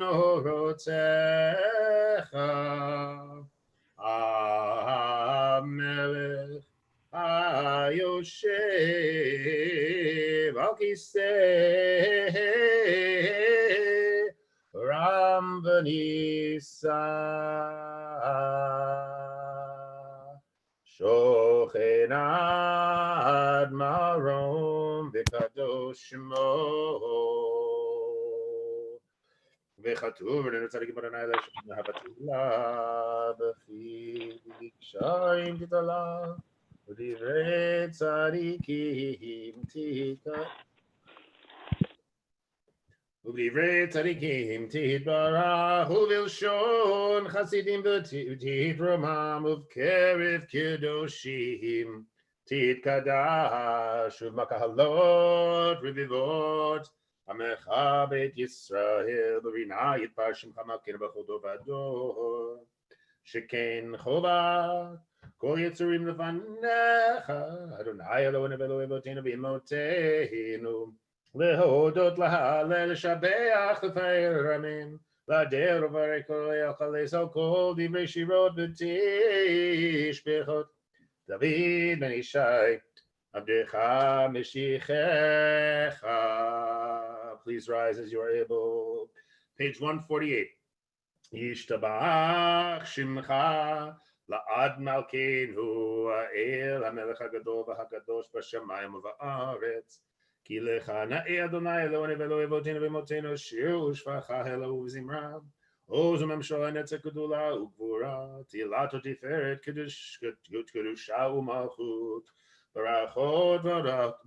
norotecha, Amelech Hayoshev al kiseh Ram v'nisa Shochen ad marom v'kadosh shmo וכתוב, ואני רוצה להגיד ברנאי מהבתולה, בכי קשיים גדולה, ודברי צדיקים ובדברי צדיקים תתברך, ובלשון חסידים תתרומם, ובקרב קדושים תתקדש, ובקהלות רביבות, עמך בית ישראל, ברינה יתפר שמך מלכנו בכל דור ודור, שכן חובה כל יצורים לפניך, אדוני אלוהינו ואלוהי אבותינו ואמותינו, להודות, להלל, לשבח, לפאר, אמן, להדר וברך כל היחלס על כל דברי שירות ותשבחות. דוד בן ישי, עבדך משיחך. Please rise as you are able. Page 148. ישתבח שמך לעד מלכנו, האל המלך הגדול והקדוש בשמיים ובארץ. כי לך נאה אדוני אלוהינו ואלוהי אבותינו ואמותינו, שיר ושפחה הללו וזמרה, עוז וממשלה נצח גדולה וגבורה, תהילת ותפארת קדושה ומלכות, ברכות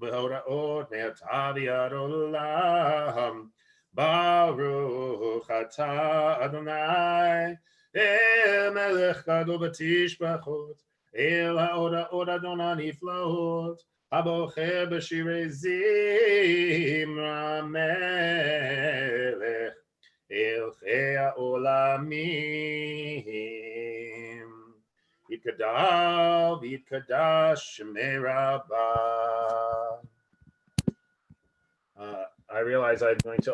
והוראות מעתה ועד עולם. ברוך אתה אדוני אל מלך גדול בתשבחות, אל ההודעות אדוני נפלאות, הבוחר בשירי זמרה מלך אל חיי העולמים. יתגדל ויתקדש שמי רבה. I realize I'm going to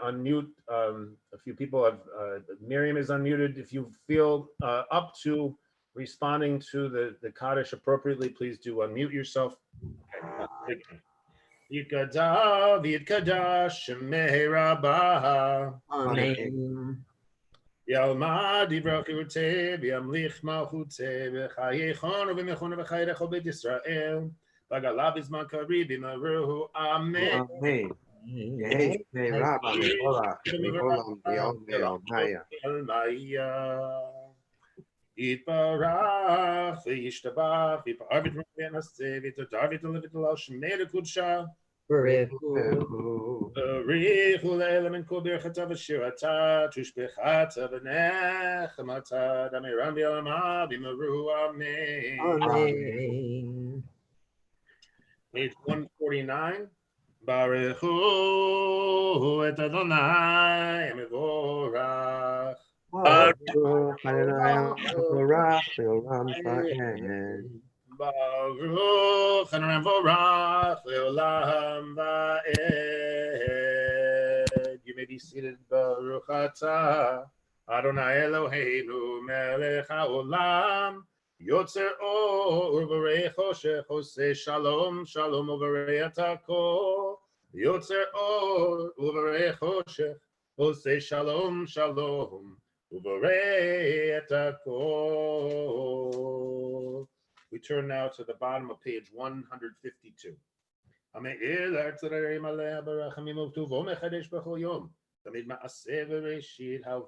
unmute a few people. Miriam is unmuted. If you feel up to responding to the Kaddish appropriately, please do unmute yourself. Yitgadal v'yitkadash shemei rabah. Amen. Yalmad divrach yurteh v'yamlich malchuteh v'chayechon v'mechon v'chayrecho b'et Yisrael v'gala b'zman karib v'maruhu. Amen. Amen. Hey, Rabbi, יתברך וישתבח ויפאר ותרומם וינסה ויתודר ויתולל על שמי לקודשה בריחו לאלה מן כל ברכתה ושירתה תושבחתה ונחמתה דמירם בעלמה במהרו אמן. Amen. Page 149. ברכו את אדוני המבורך. Baruch Adonai Baruch Leolam Va'ed. Baruch Adonai Baruch Leolam Va'ed. You may be seated. Baruch Atah Adonai Eloheinu Melech HaOlam Yotzer Or U'Borei Choshech Oseh Shalom Shalom U'Borei Atakol Yotzer Or U'Borei Choshech Oseh Shalom Shalom We turn now to the bottom of page 152. How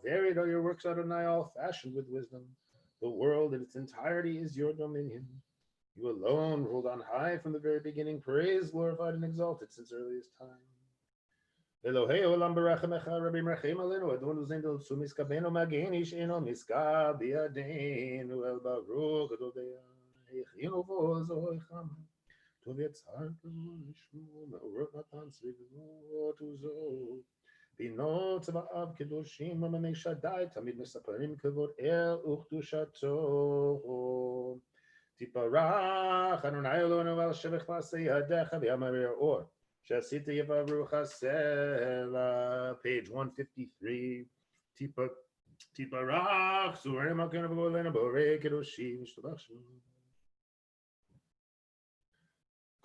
varied are your works, Adonai, all fashioned with wisdom. The world in its entirety is your dominion. You alone ruled on high from the very beginning, praised, glorified, and exalted since earliest time. אלוהי עולם ברחמך רבים רחם עלינו, אדונו זנדל צומיסקבנו מגן איש אינו מסקה בידינו, אל ברוך גדוליה, הכינו ועוזו חם, טוב יצרת לנו לשמו, מאורות נתן סביבות וזו, בינות צבאיו קדושים וממי שדי, תמיד מספרים כבוד אל וקדושתו. תתברך אדוני אלוהינו ועל שבח מעשה ידיך ויאמר אור. Shasita Yavaru Chasela, page 153. Tipa Rach, Surema Kanabo Bore Kedoshi, Mishtabashu.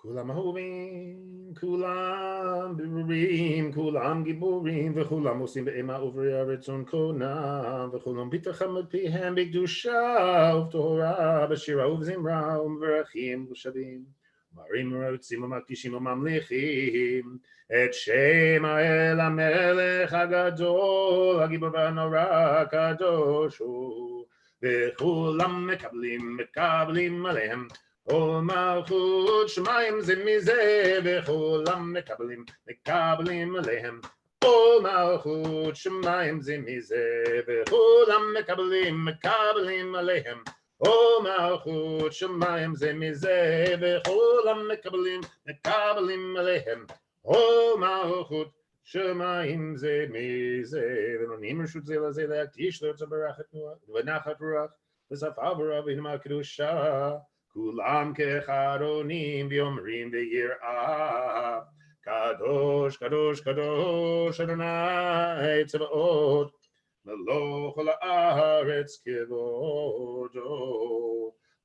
Kulam Hovim, Kulam Biburim, Kulam Giburim, Vechulam Osim Be'ema over Yaritzon Kona, Vechulam Bitacham Pihem Bigdusha, Uvtorah, Bashira Uvzimra, Verachim, Bushabim. Marim Rotzim Makishim Mamlichim, Et Shema El Amelech Hagadol, Hagibur Vanora Kadoshu, Vechulam Mekablim Alehem. All Malchut Shemaim Zemize Vechulam Mekablim Alehem. All Malchut Shemaim Zemize Vechulam Mekablim Alehem. O Malchut Shemayim Zemize Vechulam Mekablim Alehem. O Malchut Shemayim Zemize V'nonim Reshut Zeh Lezeh Le'akdish Lo Tzbarachet Nuach V'nachat Ruach V'safal B'rav V'hinma Kedusha Kulam Kecharonim V'yomrim V'yirah Kadosh Kadosh Kadosh Adonai Tzvaot Meloch ha'aretz kevodo,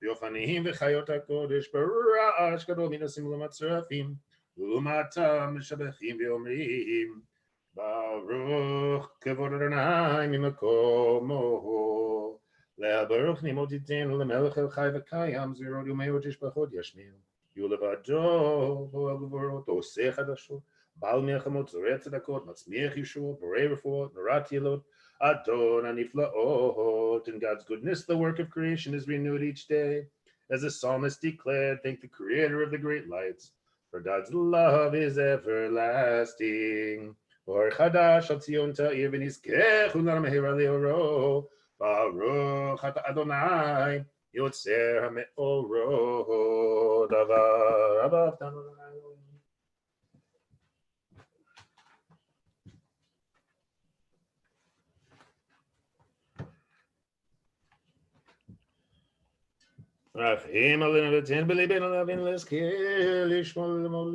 v'yochanim v'chayot hakodesh b'ra'ash gadol minasim u'matzrafim, u'matam v'shabachim v'yomrim, Baruch kevod Adonai mimakomo, le'abaruch nimot yitenu le'melech el chai v'kayam zirod yomeo tishbachot yashmil, yulevado bo'el gvorot oseh chadashot, bal milchamot zoreh tzedakot, matzmiach yeshua, borei refuot, norat yelot, Adon Aniflaot, in God's goodness, the work of creation is renewed each day. As the psalmist declared, thank the creator of the great lights, for God's love is everlasting. Or Chadash al Tzion Ta'ir v'nizkech u'lam meher le'oro, Baruch ata Adonai, Yotzer ha'me'orot, Avar, Avar, Rachim alin v'ten b'liben alavin l'eskir lishmor l'mol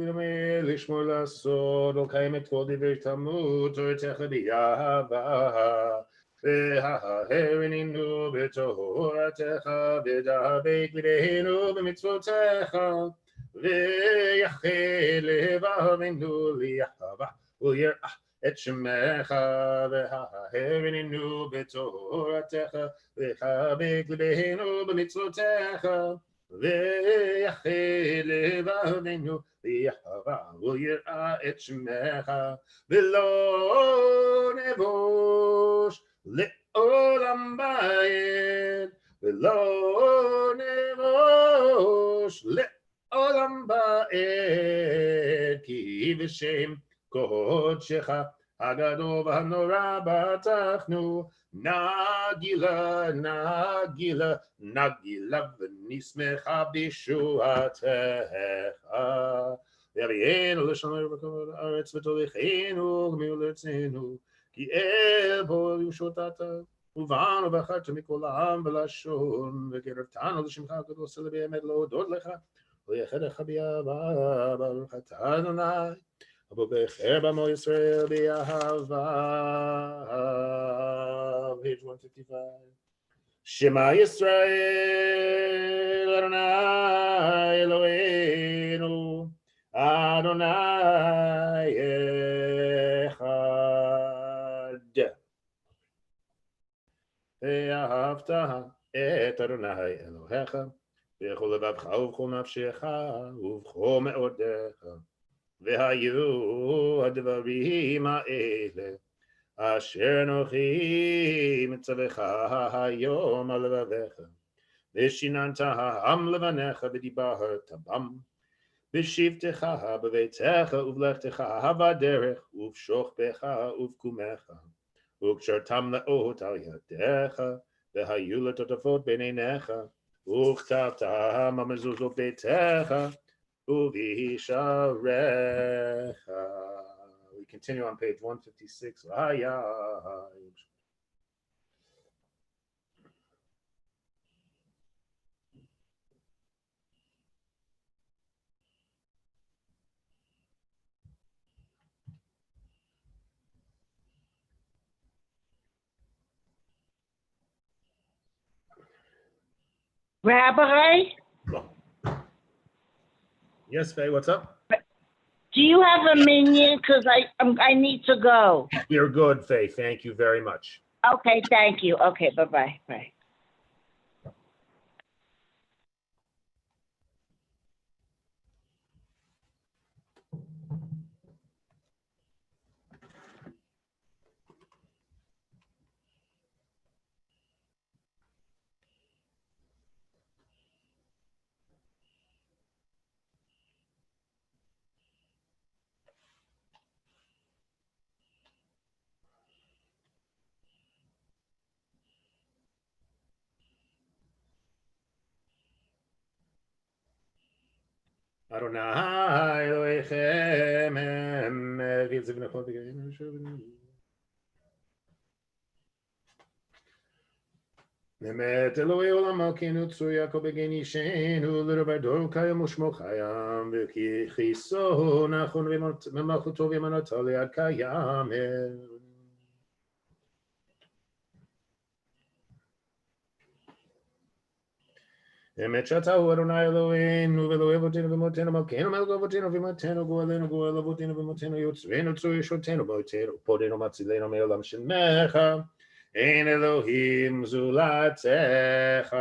lishmor l'asod ol kaim et kol divrei Talmud Tortecha b'yahava v'ha'erininu b'toratecha v'da'abek l'beinu b'mitzvotecha v'yachel levahavinu liyahava u'yir'ah et shemecha v'ha'erininu b'toratecha v'chabek l'beinu b'mitzvotecha v'yachel levahavinu liyahava u'yir'ah et shemecha v'lo nevosh le'olam ba'ed v'lo nevosh le'olam ba'ed ki v'shem Kodshecha Hagadol v'hanora batachnu Nagila Nagila Nagila v'nismecha b'shuatecha V'yavienu l'shon l'rbakom ha'aretz v'tolichenu g'miu l'etzenu Ki el bo yushotata Uvanu v'acharta mikol ha'am v'lashon V'kerevtanu l'shimcha gadol sele b'emet l'odod lecha V'yechedecha b'yava Baruch atah Adonai Abo becher b'amo Yisrael b'yahava. Page 155. Shema Yisrael Adonai Eloheinu Adonai Echad. Ve'ahavta et Adonai Elohecha v'chol levavcha uv'chol nafshecha uv'chol me'odecha. והיו הדברים האלה אשר אנוכי מצווך היום על לבביך ושיננת העם לבניך ודיברת בם בשבתך בביתך ובלכתך בדרך ובשוכבך ובקומך וקשרתם לאות על ידיך והיו לטוטפות בין עיניך וכתבתם המזוזות ביתך We continue on page 156. Rabbi, Yes, Faye, what's up? do you have a minion? Because I need to go. You're good, Faye. Thank you very much. Okay, thank you. Okay, bye-bye. Bye. Adonai Elohechem V'yitziv Nechol V'Gerim Nemet Eloi Olam Malkeinu Tzur Yaakov B'Gen Yishenu L'Rabador Kayam U'Shmo Chayam V'Chiso Nachon V'Malchuto V'Manata Liad Kayam Emet Shatahu Adonai Eloheinu V'Eloi Avotenu V'Motenu Malkeinu Melech Avotenu V'Matenu Go'alenu Go'el Avotenu V'Motenu Yotzreinu Tzur Yeshotenu B'Otenu Podenu Matzilenu Me'olam Shemecha Ein Elohim Zulatecha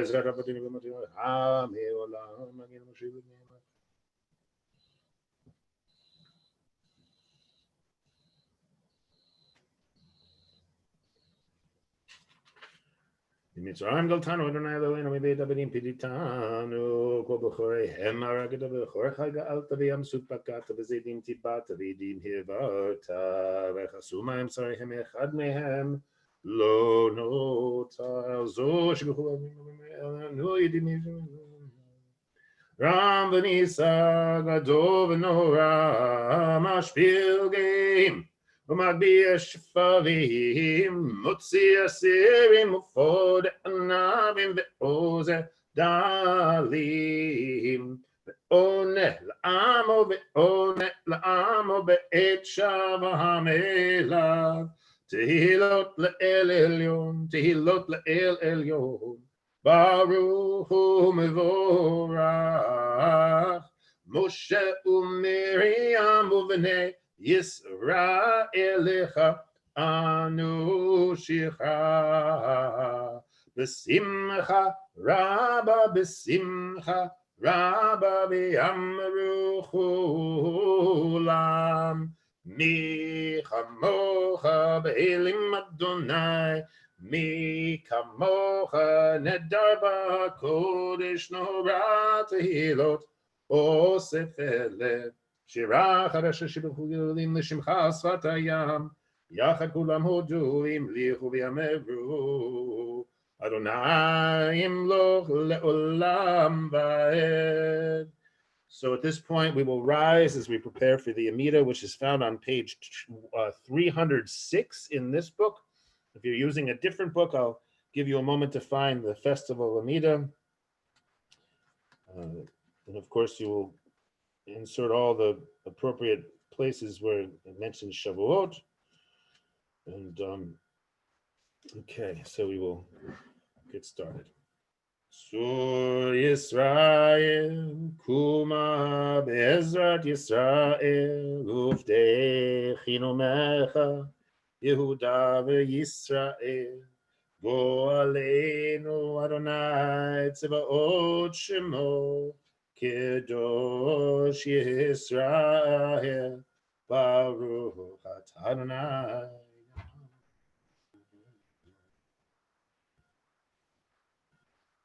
Ezrat Avotenu V'Motenu HaMe'olam Magenu Moshe V'Ne'ema Mitzrayim galtanu Adonai Eloheinu mebeit abedim piditanu kol b'choreihem haragta b'chorecha ga'alta v'yamsut bakata v'zedim tibata v'edim hirvata v'chasu ma'im tzarihem echad mehem lo notar zo sheb'chol no yedim Ram v'nisa gadol v'nora mashpil geim ومعبي الشفافين مطسي السيرين مفود النابين بأوزة داليم بأونه لعامو بأت شابه ميلا تهيلوت لأل اليوم تهيلوت لأل اليوم ברוך ומבורך משה ומרים ובני Yisraelecha anu shicha besimcha rabba v'yamru chulam mi chamocha be'elim Adonai mi kamocha nedar b'kodesh nora tehilot osef elev שירה חדשה שברכו גדולים לשמך שפת הים, יחד כולם הודו המליכו ויאמרו, אדוני ימלוך לעולם ועד. So at this point we will rise as we prepare for the Amida, which is found on page 306 in this book. If you're using a different book, I'll give you a moment to find the Festival Amida. And of course you will insert all the appropriate places where it mentions Shavuot. And okay, so we will get started. Sur Yisrael, Kuma Be'ezrat Yisrael, Ufdei Chinomecha, Yehuda veYisrael, Go Aleinu Adonai Tzebaot Shemo, Kedosh Yisrael, Baruch Adonai.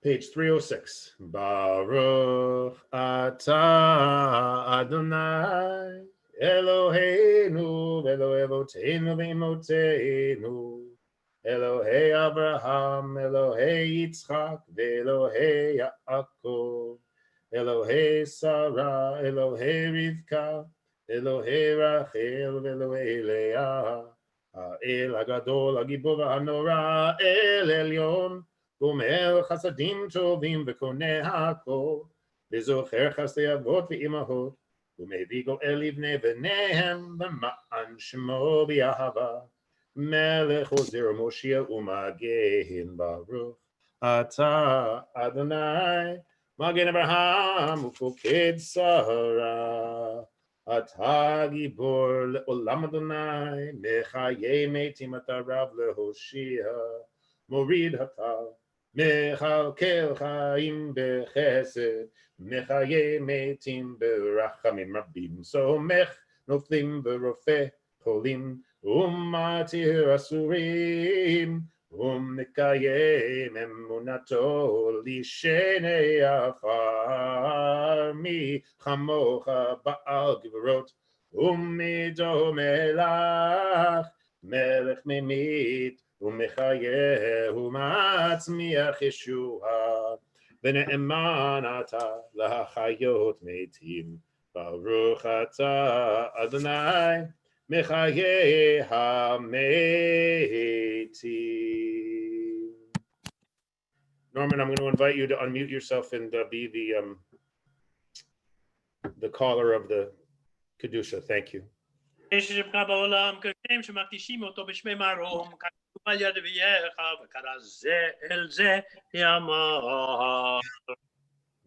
Page 306. Baruch Atah Adonai, Eloheinu, Elohei Avotenu v'Imotenu, Elohei Abraham, Elohei Yitzchak, Elohei Yaakov, Elohei Sarah, Elohei Rivka, Elohei Rachel, Elohei Leah, Ha'el HaGadol, HaGibor HaNorah, El Elyon, גומר חסדים טובים וקונה הכל, וזוכר חסדי אבות ואימהות, ומביא גואל לבני בניהם למען שמו באהבה, מלך עוזר מושיע ומגן ברוך, Ata Adonai, Magen Abraham, Ufoked Sahara. Ata Gibor Le'olam Adonai, Mechaye Metim Ata Rav Lehoshia, Morid Hata, Mechalkel Chaim Bechesed, Mechaye Metim Berachamim Rabim, Somech Noflim Berofeh Cholim, Matir Asurim, Mikayem Emunato Lishene Afar Mi Chamocha Baal Givrot Umido Melach Melech Mimit Umechaye Umatzmiach Yeshua V'ne'eman ata L'hachayot Meitim Baruch ata Adonai Mechaye HaMeitim. Norman, I'm going to invite you to unmute yourself and be the caller of the Kedusha. Thank you.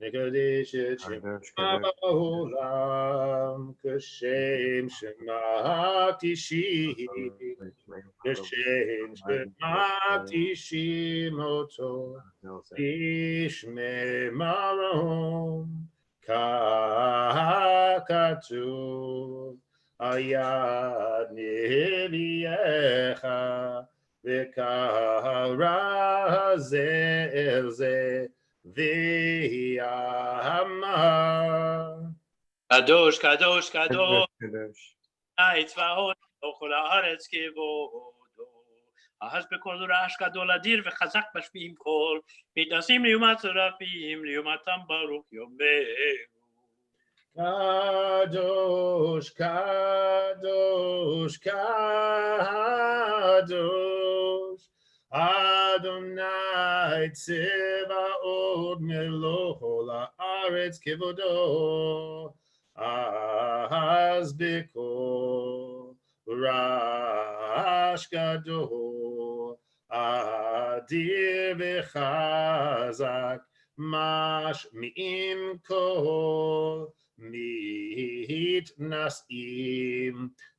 Nekadesh Shema Ba'olam Kashem Shema Tishim Kashem Shema Tishim Oto Tishme Marom Kakatu Ayad Niviecha Vekara Zelze V'yamar Kadosh, Kadosh, Kadosh, Tzvaot, Ochol haaretz kevodo. Ahaz bekol rash gadol adir v'chazak bashvim kol. Mitnasim liyumat tzarafim liyumatam baruch yomeru. Kadosh, Kadosh, Kadosh, Adonai Tzevaot Melol haaretz kevodo. Az bekol rash gadol adir v'chazak mashmi'im kol mitnasim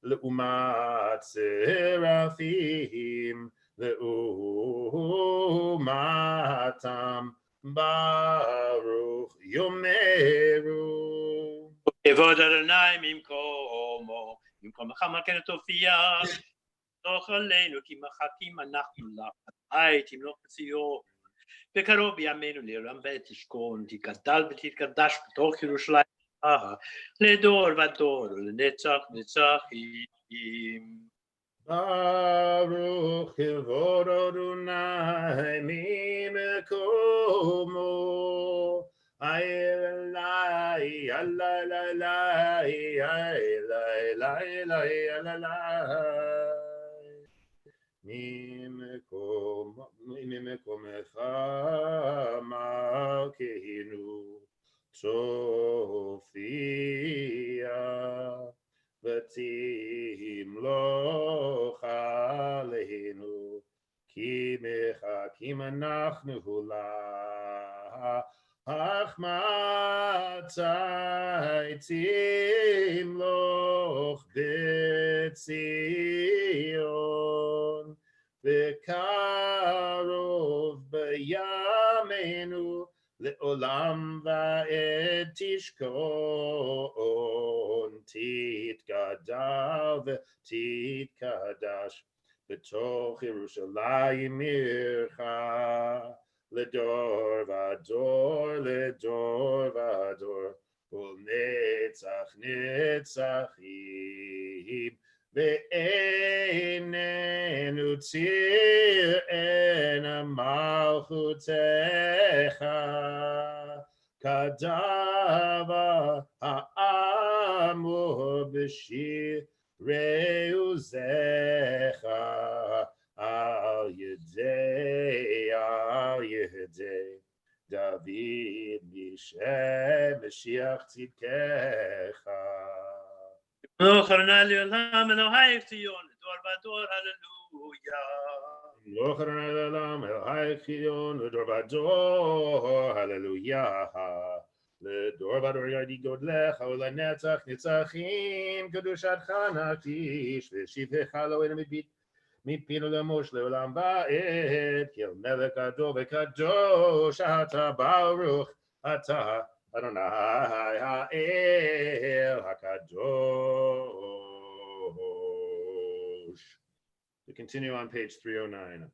leumat serafim leumatam baruch yomeru. Kevod Adonai mimkomo, mimkomach malkeinu tofia. Toch aleinu ki machakim anachnu lach. Hay timloch b'Tzion. בקרוב בימינו לעולם ותשכון, תגדל ותתקדש בתוך ירושלים, לדור ודור, לנצח נצחים. ברוך כבוד אדוני ממקומו, אלי, ממקומך מלכנו צופיע ותמלוך עלינו כי מחכים אנחנו לך מתי תמלוך בציון וקרוב בימינו לעולם ועד תשכון, תתגדל ותתקדש בתוך ירושלים עירך, לדור ודור, לדור ודור, ולנצח נצחים. ואיננו תרענה מלכותך, כדבר האמור בשירי עוזך, על ידי דוד משם משיח צדקך. נוכרנה לעולם אלוהי ציון, דור ודור, הללויה. Baruch Adonai Le'olam, Elohai Chion, L'dor Vador, Hallelujah. L'dor Vador Yadi Godlecha, U'Lanetzach Nitzachim, Kedushatcha Nakdish, V'Shivecha Eloheinu Mipinu Lemosh Le'olam Va'ed, Ki El Melech Gadol V'Kadosh, Ata Baruch, Ata Adonai Ha'el HaKadosh. We continue on page 309.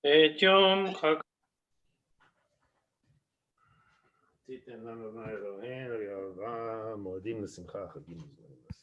את יום חג תיתן לנו אדוני אלוהינו לאהבה, מועדים לשמחה, חגים וזמנים לששון.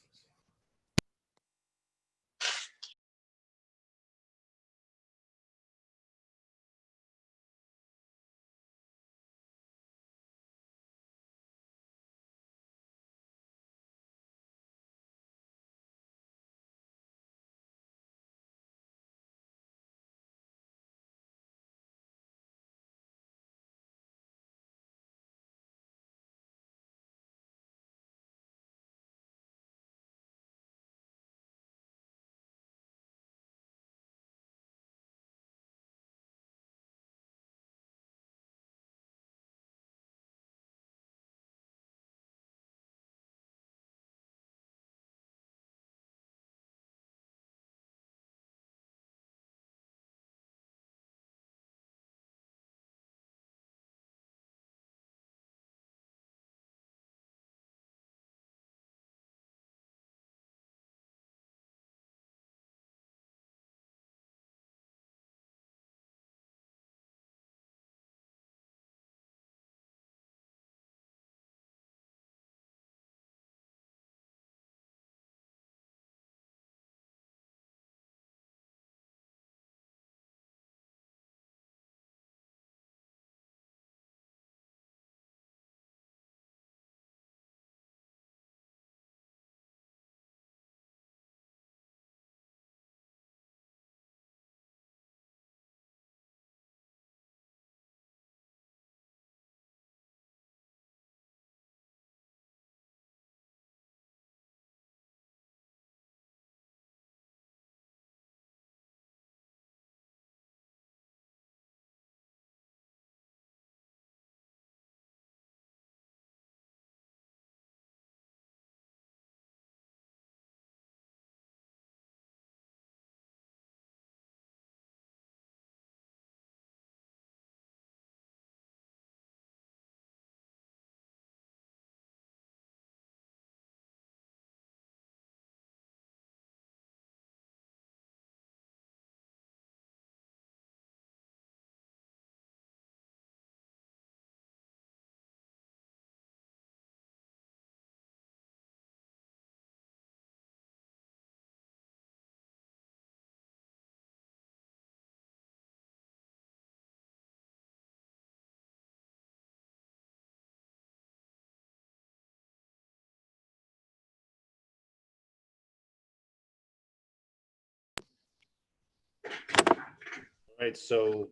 All right, so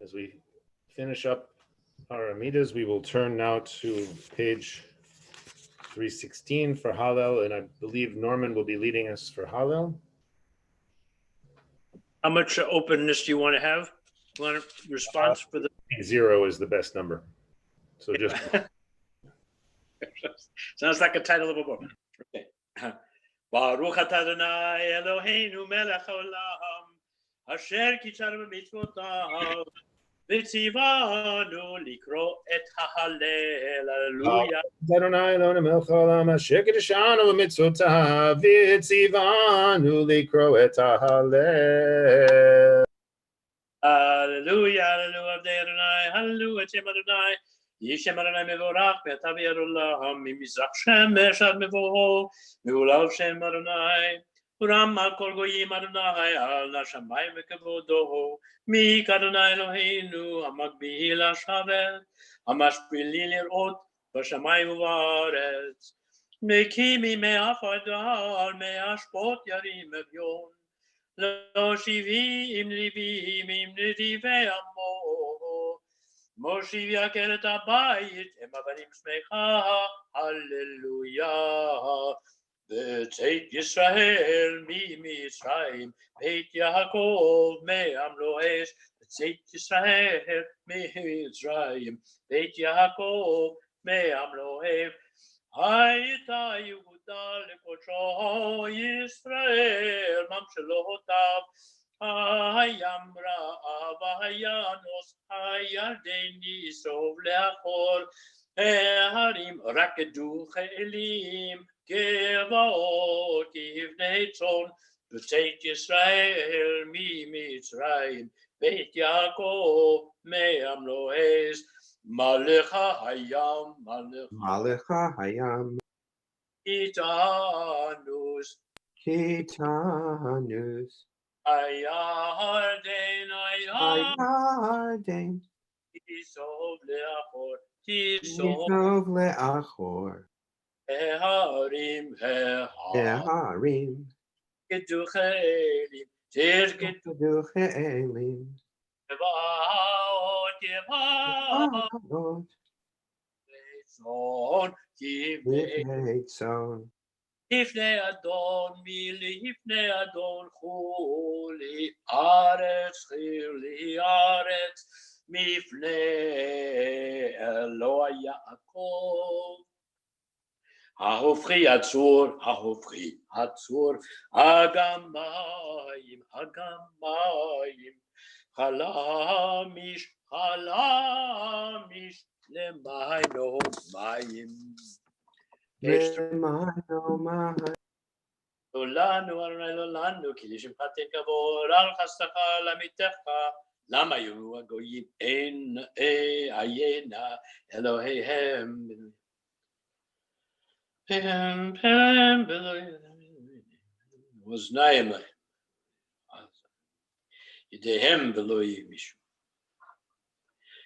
as we finish up our Amidas, we will turn now to page 316 for Hallel, and I believe Norman will be leading us for Hallel. How much openness do you want to have? You want a response for the? I think 0 is the best number. So just Sounds like a title of a book. Okay. Baruch atah Adonai Eloheinu melech haolam, asher קיצר במצוותיו, וציוונו לקרוא את ההלל. הללויה. Adonai Eloheinu melech haolam, asher קידשנו במצוותיו, וציוונו לקרוא את ההלל. Hallelujah, hallelujah, Avdei Adonai, hallelujah, Shem Adonai, Yishem Adonai mevorach, ve'ata v'yarolam, mimizrach shemesh ad mevoho, me'ulav Shem Adonai, uram al kol goyim Adonai, al nashamayim v'kevodo, mik Adonai Eloheinu, hamagbihi l'shavet, hamashpili lirot, v'shamayim u'va'aretz, mekimi me'afadal, me'ashpot yarim evyon, לא שיבים נביאים עם נדיבי עמו, מושיב יקר את הבית, הם אבנים שמחה, הללויה. בצאת ישראל ממצרים, בית יעקב מעם לועש. בצאת ישראל ממצרים, בית יעקב מעם לועש. הייתה יהודה לקודשו ישראל ממשלותיו. הים רעב והינוס הירדן ניסוב לאחור. ההרים רקדו כאלים גבעות כבני צאן. בצאת ישראל ממצרים, בית יעקב מעם לועש. מלך הים, מלך הים, איתנוס. כיתנוס, הירדן, הירדן, תיסוב לאחור, תיסוב. ניסוב לאחור. ההרים, ההרים, רקדו כאלים, תרקדו רקדו כאלים, גבעות, גבעות, צאן, לבני צאן. לפני אדון, מלפני אדון חולי ארץ, חילי ארץ, מפני אלוה יעקב. ההופכי הצור, ההופכי הצור, הגמיים, הגמיים, חלמיש, חלמיש, למיינו מים. לנו, אדוני לנו, כי לשמך תכבוד, על חסדך למיתך, למה יהיו הגויים אין עיינה אלוהיהם. אוזניים להם, ידיהם ולא ימישו.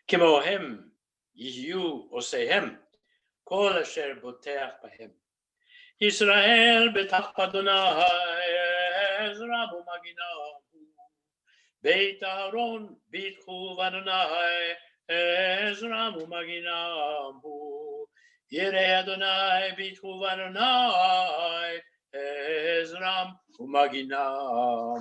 כמוהם יהיו עושיהם, כל אשר בוטח בהם. ישראל בטח אדוני, עזרם ומגינם. בית אהרון ביטחו באדוני, עזרם ומגינם. יראי אדוני ביטחו באדוני, עזרם ומגינם.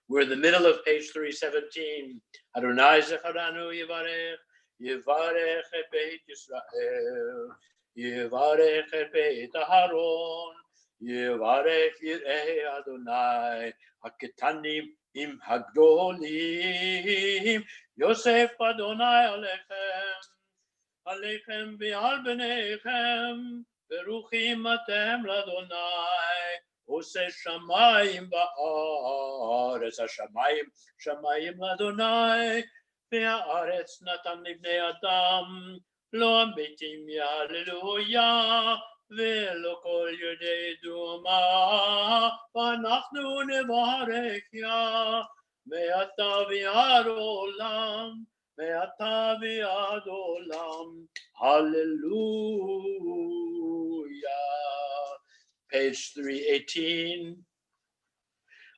We're in the middle of page 317. אדוני זכרנו יברך, יברך את בית ישראל. יברך את בית אהרון, יברך יראי אדוני, הקטנים עם הגדולים. יוסף אדוני עליכם, עליכם ועל בניכם, ברוכים אתם לאדוני, עושה שמיים בארץ. השמיים, שמיים לאדוני, והארץ נתן לבני אדם. לא המתים יהללויה, ולא כל יודעי דומה, ואנחנו נברך יה, מעתה ועד עולם, מעתה ועד עולם, הללויה. Page 318.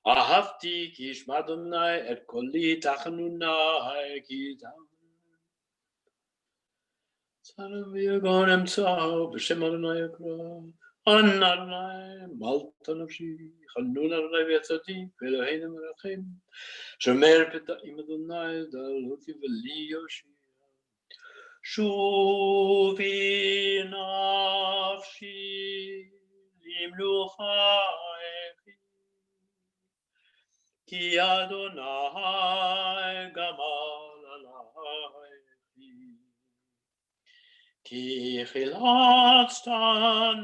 אהבתי כי ישמע אדוני את קולי תחנוני, כי צלם ויגון אמצעו, בשם אדוני יקרא. אנא אדוני, מלטה נפשי, חנון אדוני ויצאתי, ואלוהינו מרחם. שומר פתאים אדוני, דלותי ולי יושיע. שובי נפשי, למנוחתך, כי אדוני גמל עליי. כי חילצת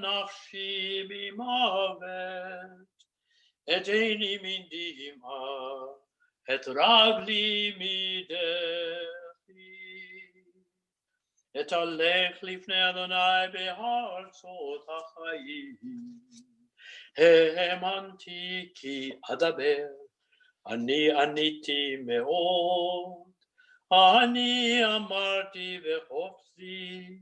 נפשי ממוות, את עיני מן דמעה, את רגלי מדחי. אתהלך לפני אדוני בארצות החיים. האמנתי כי אדבר, אני עניתי מאוד, אני אמרתי וחפצי,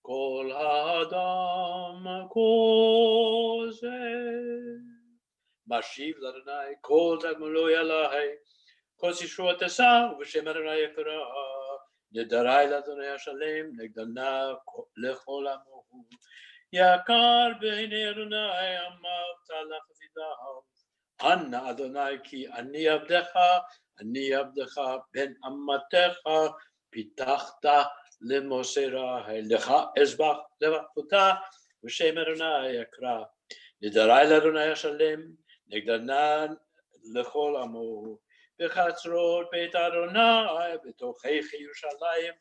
כל האדם כוזב. משיב לאדוני כל תגמולו אלי, כל ישועות עשה ובשם אדוני יקרא. נדרי לאדוני השלם, נגדנה לכל עמו. יקר בעיני אדוני אמרת לחסידיו. אנא אדוני כי אני עבדך בן אמתך, פיתחת למוסרה, לך אזבח לבחותה, ושם אדוני אקרא. נדרי לאדוני השלם, נגדנה לכל עמו. בחצרות בית אדוני, בתוכך ירושלים.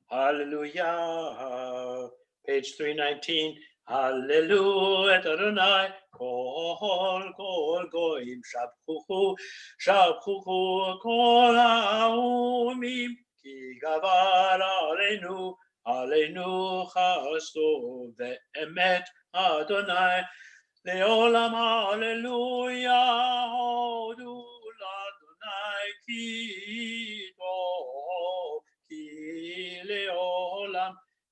Hallelujah. Page 319. Hallelujah, Adonai. Kol goyim shabchuchu kol haumim ki gavar aleinu chasto ve'emet Adonai leolam. Hallelujah. Hodu l'Adonai ki tov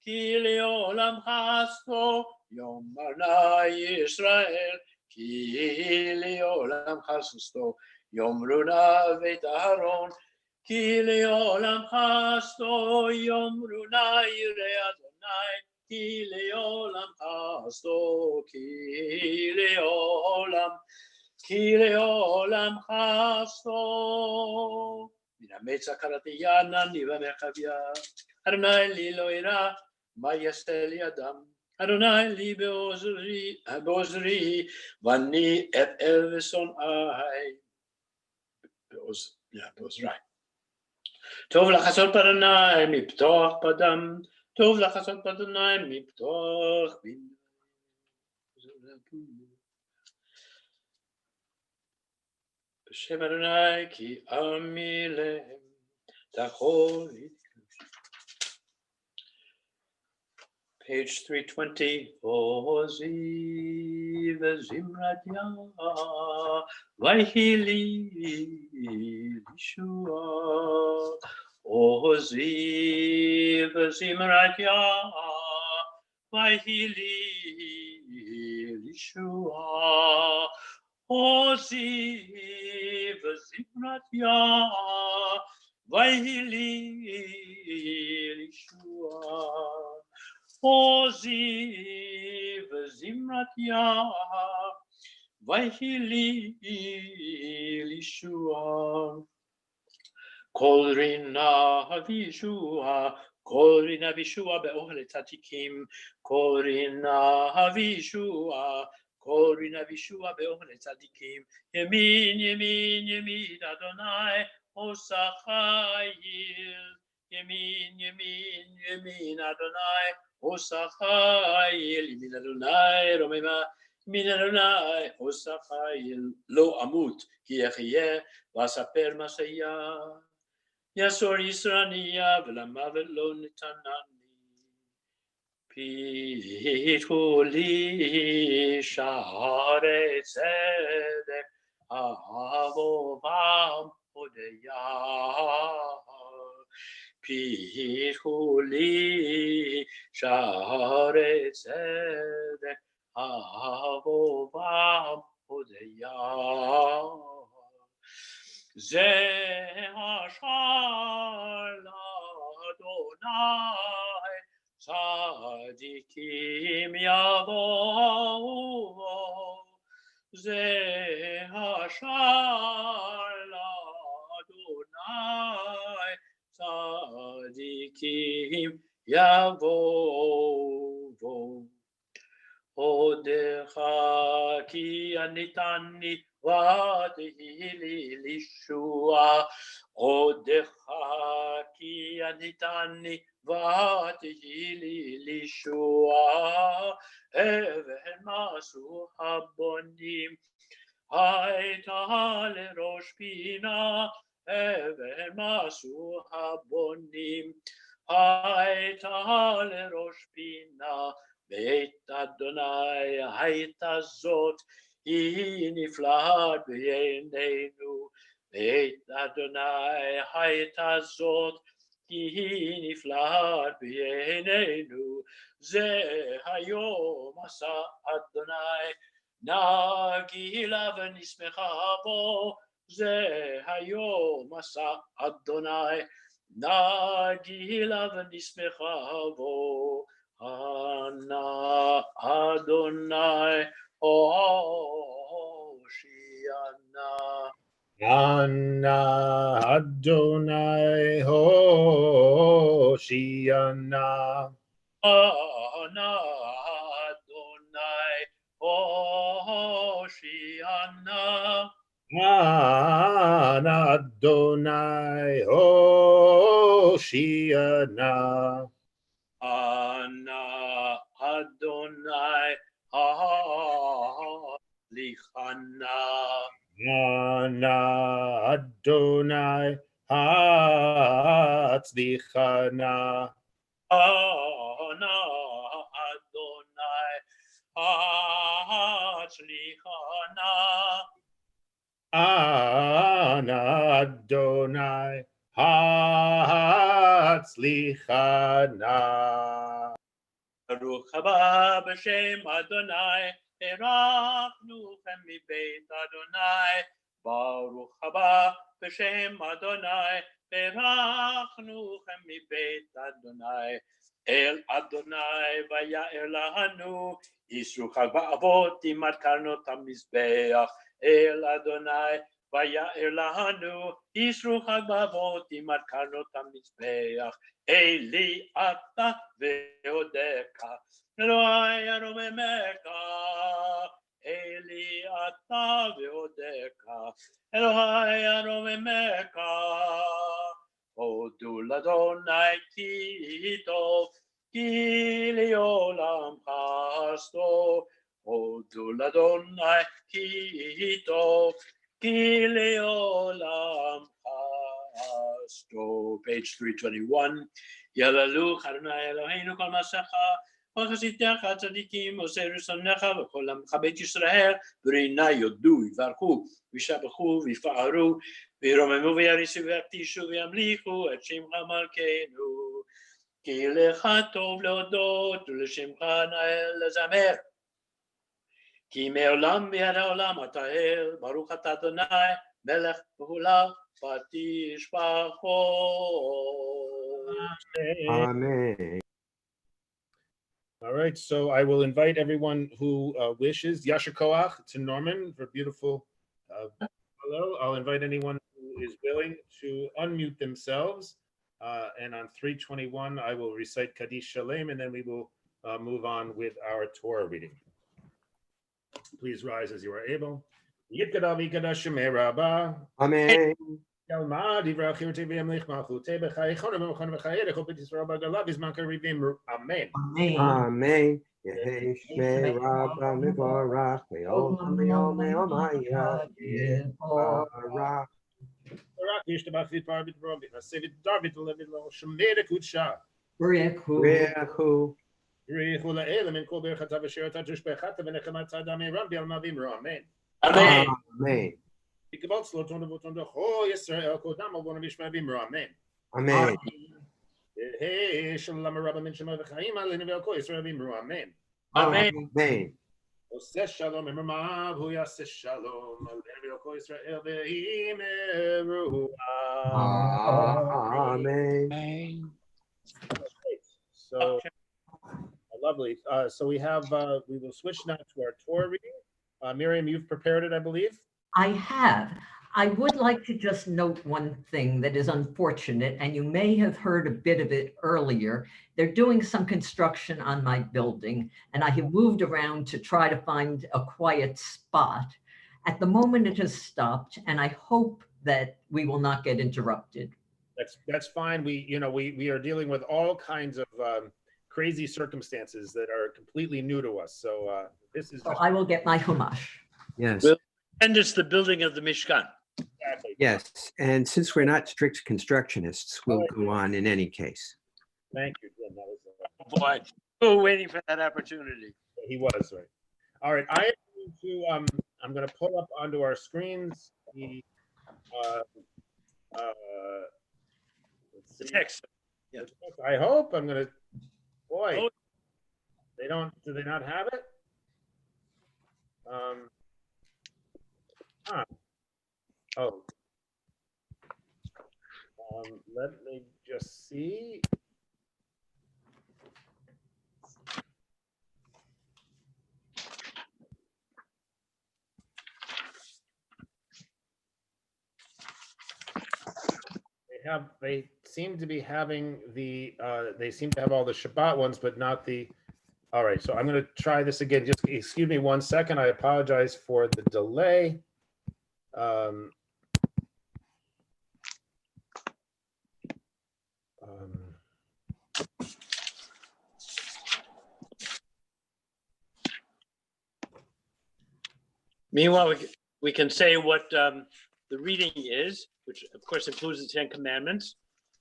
ki leolam chasto Yom Yisrael, ki leolam chasto Yom Runa Beit Aharon, ki leolam chasto Yom Runa Yirei Adonai, ki leolam chasto, ki leolam chasto. Mina metza karatiyana niva merkavia. Adonai li lo ira, ma yasel yadam. Adonai li be'ozri, vani et elvison ai. Be'ozrai. Tov lachasot padonai miptoch padam. Tov lachasot padonai miptoch bin. B'shem Adonai ki ami lehem tachol. Page 320. Ozi v'zimrat Yah, vayhili lishua. Ozi v'zimrat Yah, vayhili lishua. Ozi v'zimrat Yah, vayhili lishua. Ozi v'zimrat Yah, vayhili lishua. Kol rina havishua, kol rina vishua be'ohel tzadikim, kol rina havishua, kol rina vishua be'ohel tzadikim. Yemin, yemin, yemin Adonai, osachayil. Yemin, yemin, yemin Adonai, osachayil. Yemin Adonai, romema, yemin Adonai, osachayil. Lo amut, ki echiyeh, vasaper masayah. Yasor Yisraniya v'lamavet lo nitanani. Pitu li sha'arei tzedek, avovam hodeyah. Pitu li sha'arei tzedek, avovam hodeyah. Ze hashar l'Adonai, tzadikim yavohu. Ze hashar l'Adonai, tzadikim yavohu. Odecha ki anitani v'atihili lishua. Odecha ki anitani v'atihili lishua. Even masu habonim hayta lerosh pina. Even masu habonim hayta lerosh pina. Beit Adonai hayta zot, hi niflat b'yeineinu. Beit Adonai hayta zot, hi niflat b'yeineinu. Ze hayom asa Adonai, nagila v'nismecha bo. זה היום עשה אדוני, נגילה ונשמחה בו, אנא אדוני הושיענה. Anna Adonai Hoshiana. Ana Adonai Hoshiana. Anna Adonai Hoshiana. Ana Adonai Lichana. Anna Adonai Hatzlichana. Ana Adonai Hatzlichana. Anna Adonai Hatzlichana. Baruch haba b'shem Adonai, erachnuchem mibeit Adonai. Baruch haba b'shem Adonai, erachnuchem mibeit Adonai. El Adonai vaya'er lahanu, Yisru chag ba'avot imat karnot hamizbeach. El Adonai vaya'er lahanu, Yisru chag ba'avot imat karnot hamizbeach. Eli ata ve'odeka, Eloi aromemeka. Eli ata ve'odeka, Eloi aromemeka. Hodu l'Adonai ki tov, ki le'olam chasto. Hodu l'Adonai ki tov, ki le'olam chasto. Page 321. Yalalu Adonai Eloheinu kol masecha, v'chasitecha tzadikim osei rusanecha, v'kol המכבד ישראל, ורינה יודו, יברכו, וישבחו, ויפארו, וירוממו ויריסו ויבטישו וימליכו את שמך מלכנו. כי לך טוב להודות ולשמך נאה לזמר. כי מעולם ועד העולם אתה אל, ברוך אתה אדוני, מלך בהולה ותשבחו. Amen. All right, so I will invite everyone who wishes. Yasher Koach to Norman for beautiful hello. I'll invite anyone who is willing to unmute themselves. And on 321, I will recite Kaddish Shalem, and then we will move on with our Torah reading. Please rise as you are able. Yitkadav Yikadash Shemei Rabbah. Amen. Amen. Amen. Yehi Shmei Rabba Mivorach Me'olam Me'om Me'omaya Yivarach. Re'echu. Amen. Amen. Amen. Amen. Hey, Shalom Rabba Min Shema V'chaim Aleinu V'Alko Yisrael V'imru Amen. Amen. Amen. Oseh Shalom Emramav Hu Yaseh Shalom Aleinu V'Alko Yisrael V'imru Amen. So lovely. So we have we will switch now to our Torah reading. Miriam, you've prepared it, I believe. I have. I would like to just note one thing that is unfortunate, and you may have heard a bit of it earlier. They're doing some construction on my building, and I have moved around to try to find a quiet spot. At the moment, it has stopped, and I hope that we will not get interrupted. That's fine. We are dealing with all kinds of crazy circumstances that are completely new to us. So this is. So I will get my Chumash. Yes. Well- And it's the building of the Mishkan. Exactly. Yes. And since we're not strict constructionists, we'll go on in any case. Thank you, Jim. That was. Boy, we're waiting for that opportunity. He was right. All right, I am going to I'm going to pull up onto our screens the let's see. Text. I hope I'm going to. Boy, Oh. they don't. Do they not have it? Oh. Let me just see. They seem to be having they seem to have all the Shabbat ones, but not the, all right, so I'm going to try this again. Just excuse me 1 second. I apologize for the delay. Um, Meanwhile, we can say what the reading is, which of course includes the Ten Commandments.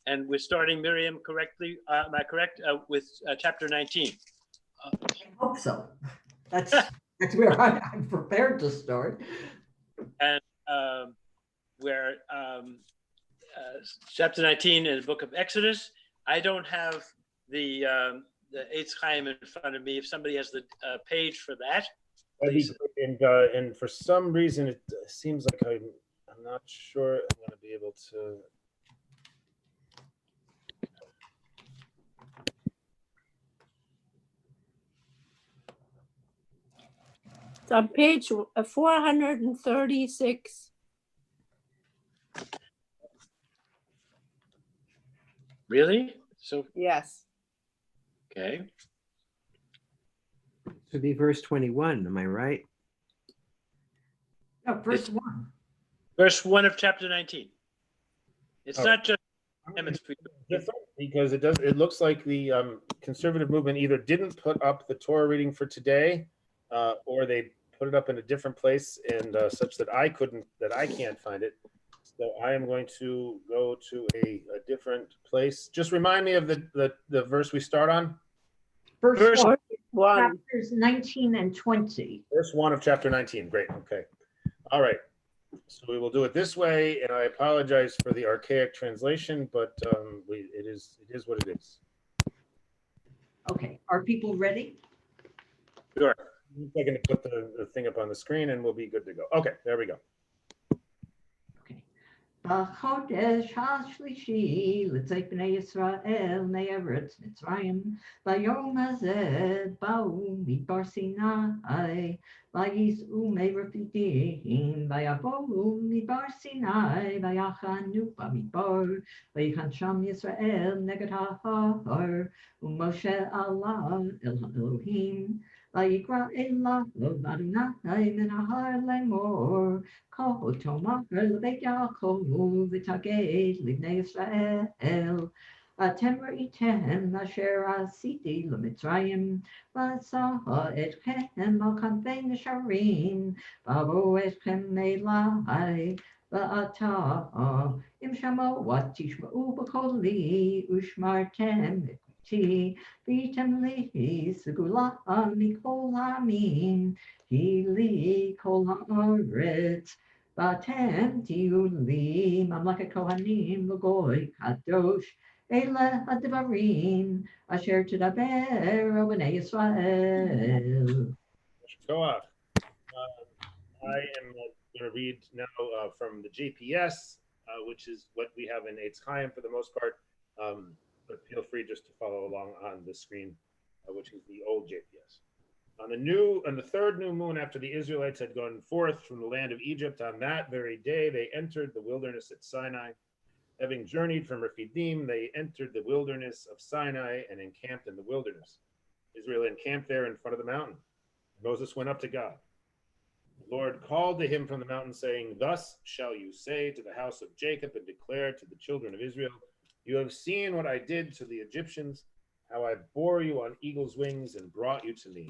And we're starting, Miriam, correctly, am I correct, with chapter 19? I hope so. That's where I'm prepared to start. And where chapter 19 in the book of Exodus. I don't have the Eitz Chaim in front of me. If somebody has the page for that, please. And for some reason, it seems like I'm not sure I'm going to be able to. It's on page 436. Really? So, Yes. okay. To be verse 21, am I right? No, verse 1. Verse 1 of chapter 19. It's Oh. not just commandments. Different because it looks like the conservative movement either didn't put up the Torah reading for today, or they put it up in a different place, and such that I can't find it. So I am going to go to a different place. Just remind me of the verse we start on. Verse 1. chapters 19 and 20. Verse 1 of chapter 19. Great. Okay. All right. So we will do it this way, and I apologize for the archaic translation, but it is what it is. Okay, are people ready? Sure. I'm going to put the thing up on the screen, and we'll be good to go. Okay, there we go. בחודש השלישי לצאת בני ישראל מארץ מצרים, ביום הזה באו מדבר סיני, וייסעו מרפידים, ויבואו מדבר סיני, ויחנו במדבר, ויחן שם ישראל נגד ההר, ומשה עלה אל האלוהים, ויקרא אליו אדוני מן ההר לאמור, כה תאמר לבית יעקב ותגיד לבני ישראל, אתם ראיתם אשר עשיתי למצרים, ועשה אתכם על כנפי נשרים, ואבוא אתכם אלי, ועתה אם שמוע תשמעו בקולי, ושמרתם אותי, והייתם לי סגולה מכל העמים, כי לי כל הארץ, ואתם תהיו לי ממלכת כהנים וגוי קדוש. אלה הדברים אשר תדבר על בני ישראל. I am going to read now from the JPS, which is what we have in Eitz Chaim for the most part, but feel free just to follow along on the screen, which is the old JPS. On the third new moon after the Israelites had gone forth from the land of Egypt, on that very day they entered the wilderness at Sinai. Having journeyed from Rephidim, they entered the wilderness of Sinai and encamped in the wilderness. Israel encamped there in front of the mountain. Moses went up to God. The Lord called to him from the mountain, saying, "Thus shall you say to the house of Jacob and declare to the children of Israel, you have seen what I did to the Egyptians, how I bore you on eagle's wings and brought you to me.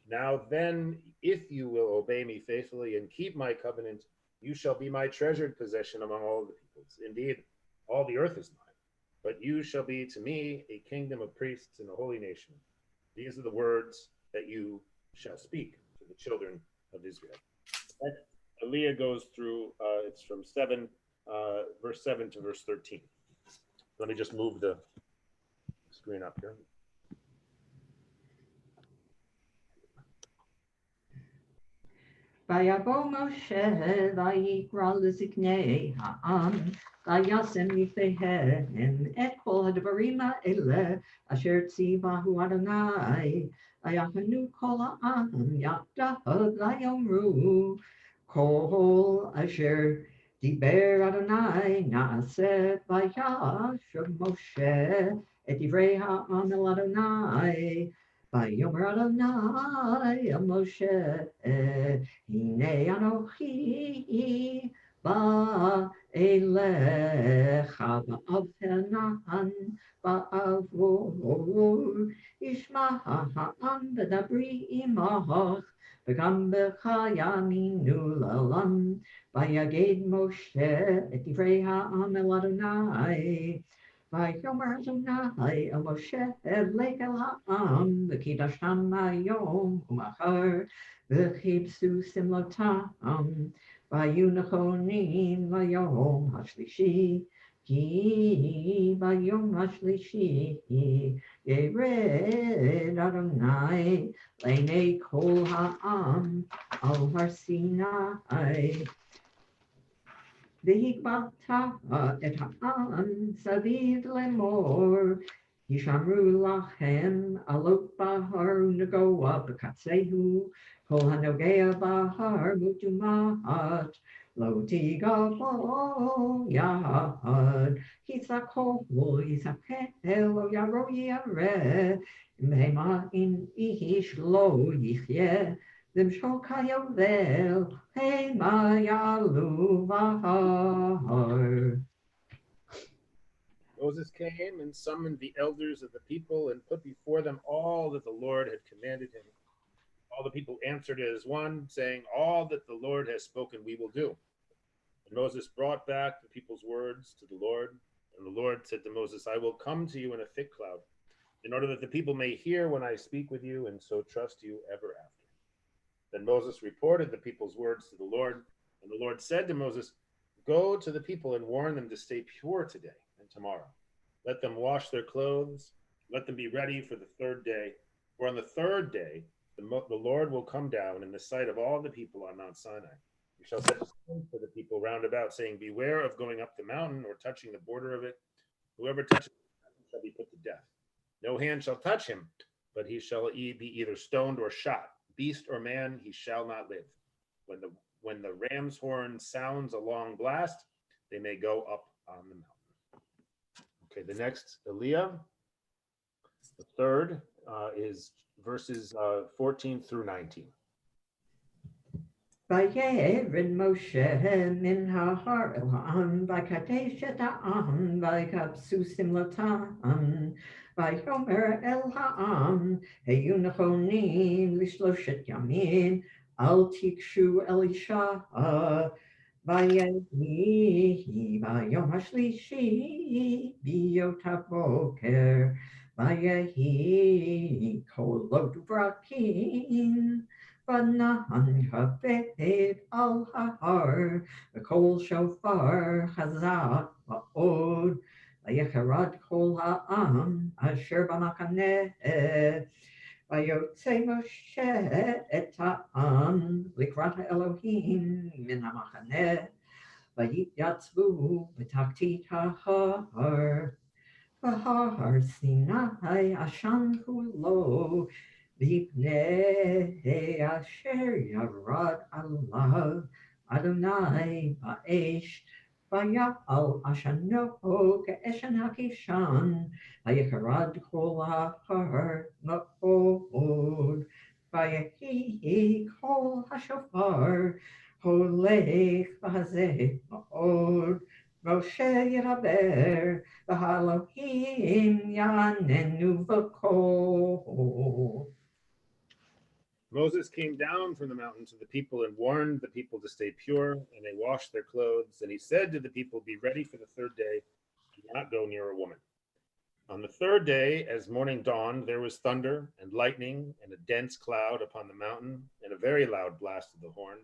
Now then, if you will obey me faithfully and keep my covenant, you shall be my treasured possession among all the peoples. Indeed, all the earth is mine, but you shall be to me a kingdom of priests and a holy nation. These are the words that you shall speak to the children of Israel." And Aliyah goes through, it's from verse 7 to verse 13. Let me just move the screen up here. ויבוא משה ויקרא לזקני העם וישם מפיהם את כל הדברים האלה אשר ציווהו אדוני ויחנו כל העם יחדיו ויאמרו כל אשר דיבר אדוני נעשה וישב משה את דברי העם אל אדוני ויאמר אדוני אל משה הנה אנוכי בא אליך באבטחן בעבור ישמע העם ודברי עמך וגם בך יאמינו לעולם ויגד משה את דברי העם אל אדוני ויאמר אדוני אל משה לך אל העם וקידשתם היום ומחר וחיפשו שמלותם והיו נכונים ליום השלישי כי ביום השלישי ירד אדוני לעיני כל העם על הר סיני והגבלת את העם סביב לאמור ישמרו לכם עלות בהר ונגוע בקצהו כל הנוגע בהר מטומאת לא תיגע בו יד יצחקו יסכל לא ירו ירא בהמה אם איש לא יחיה למשול כיובל המה יעלו בהר. Moses came and summoned the elders of the people and put before them all that the Lord had commanded him. All the people answered as one, saying, all that the Lord has spoken we will do. And Moses brought back the people's words to the Lord. And the Lord said to Moses, I will come to you in a thick cloud, in order that the people may hear when I speak with you, and so trust you ever after. Then Moses reported the people's words to the Lord. And the Lord said to Moses, go to the people and warn them to stay pure today and tomorrow. Let them wash their clothes. Let them be ready for the third day. For on the third day, the Lord will come down in the sight of all the people on Mount Sinai. You shall set a sign for the people round about, saying, beware of going up the mountain or touching the border of it. Whoever touches it shall be put to death. No hand shall touch him, but he shall be either stoned or shot. Beast or man, he shall not live. When the ram's horn sounds a long blast, they may go up on the mountain. Okay, the next, Eliah. The third is verses 14 through 19. וירד משה מן ההר אל העם ויקדש את העם ויקבצו שמלותם ויאמר אל העם היו נכונים לשלושת ימים אל תיגשו אל אישה ויהי ביום השלישי בהיות הבוקר ויהי קולות ברקים ונען כבד על ההר וקול שופר חזק מאוד ויחרד כל העם אשר במחנה ויוצא משה את העם לקראת האלוהים מן המחנה ויתייצבו בתחתית ההר והר סיני עשן כולו מפני אשר ירד עליו אדוני באש ויעל עשנו כאשן הקישן ויחרד כל ההר מאוד ויהי קול השופר הולך והזה מאוד משה ידבר והאלוהים יעננו בקול. Moses came down from the mountain to the people and warned the people to stay pure, and they washed their clothes. And he said to the people, be ready for the third day, do not go near a woman. On the third day, as morning dawned, there was thunder and lightning and a dense cloud upon the mountain and a very loud blast of the horn,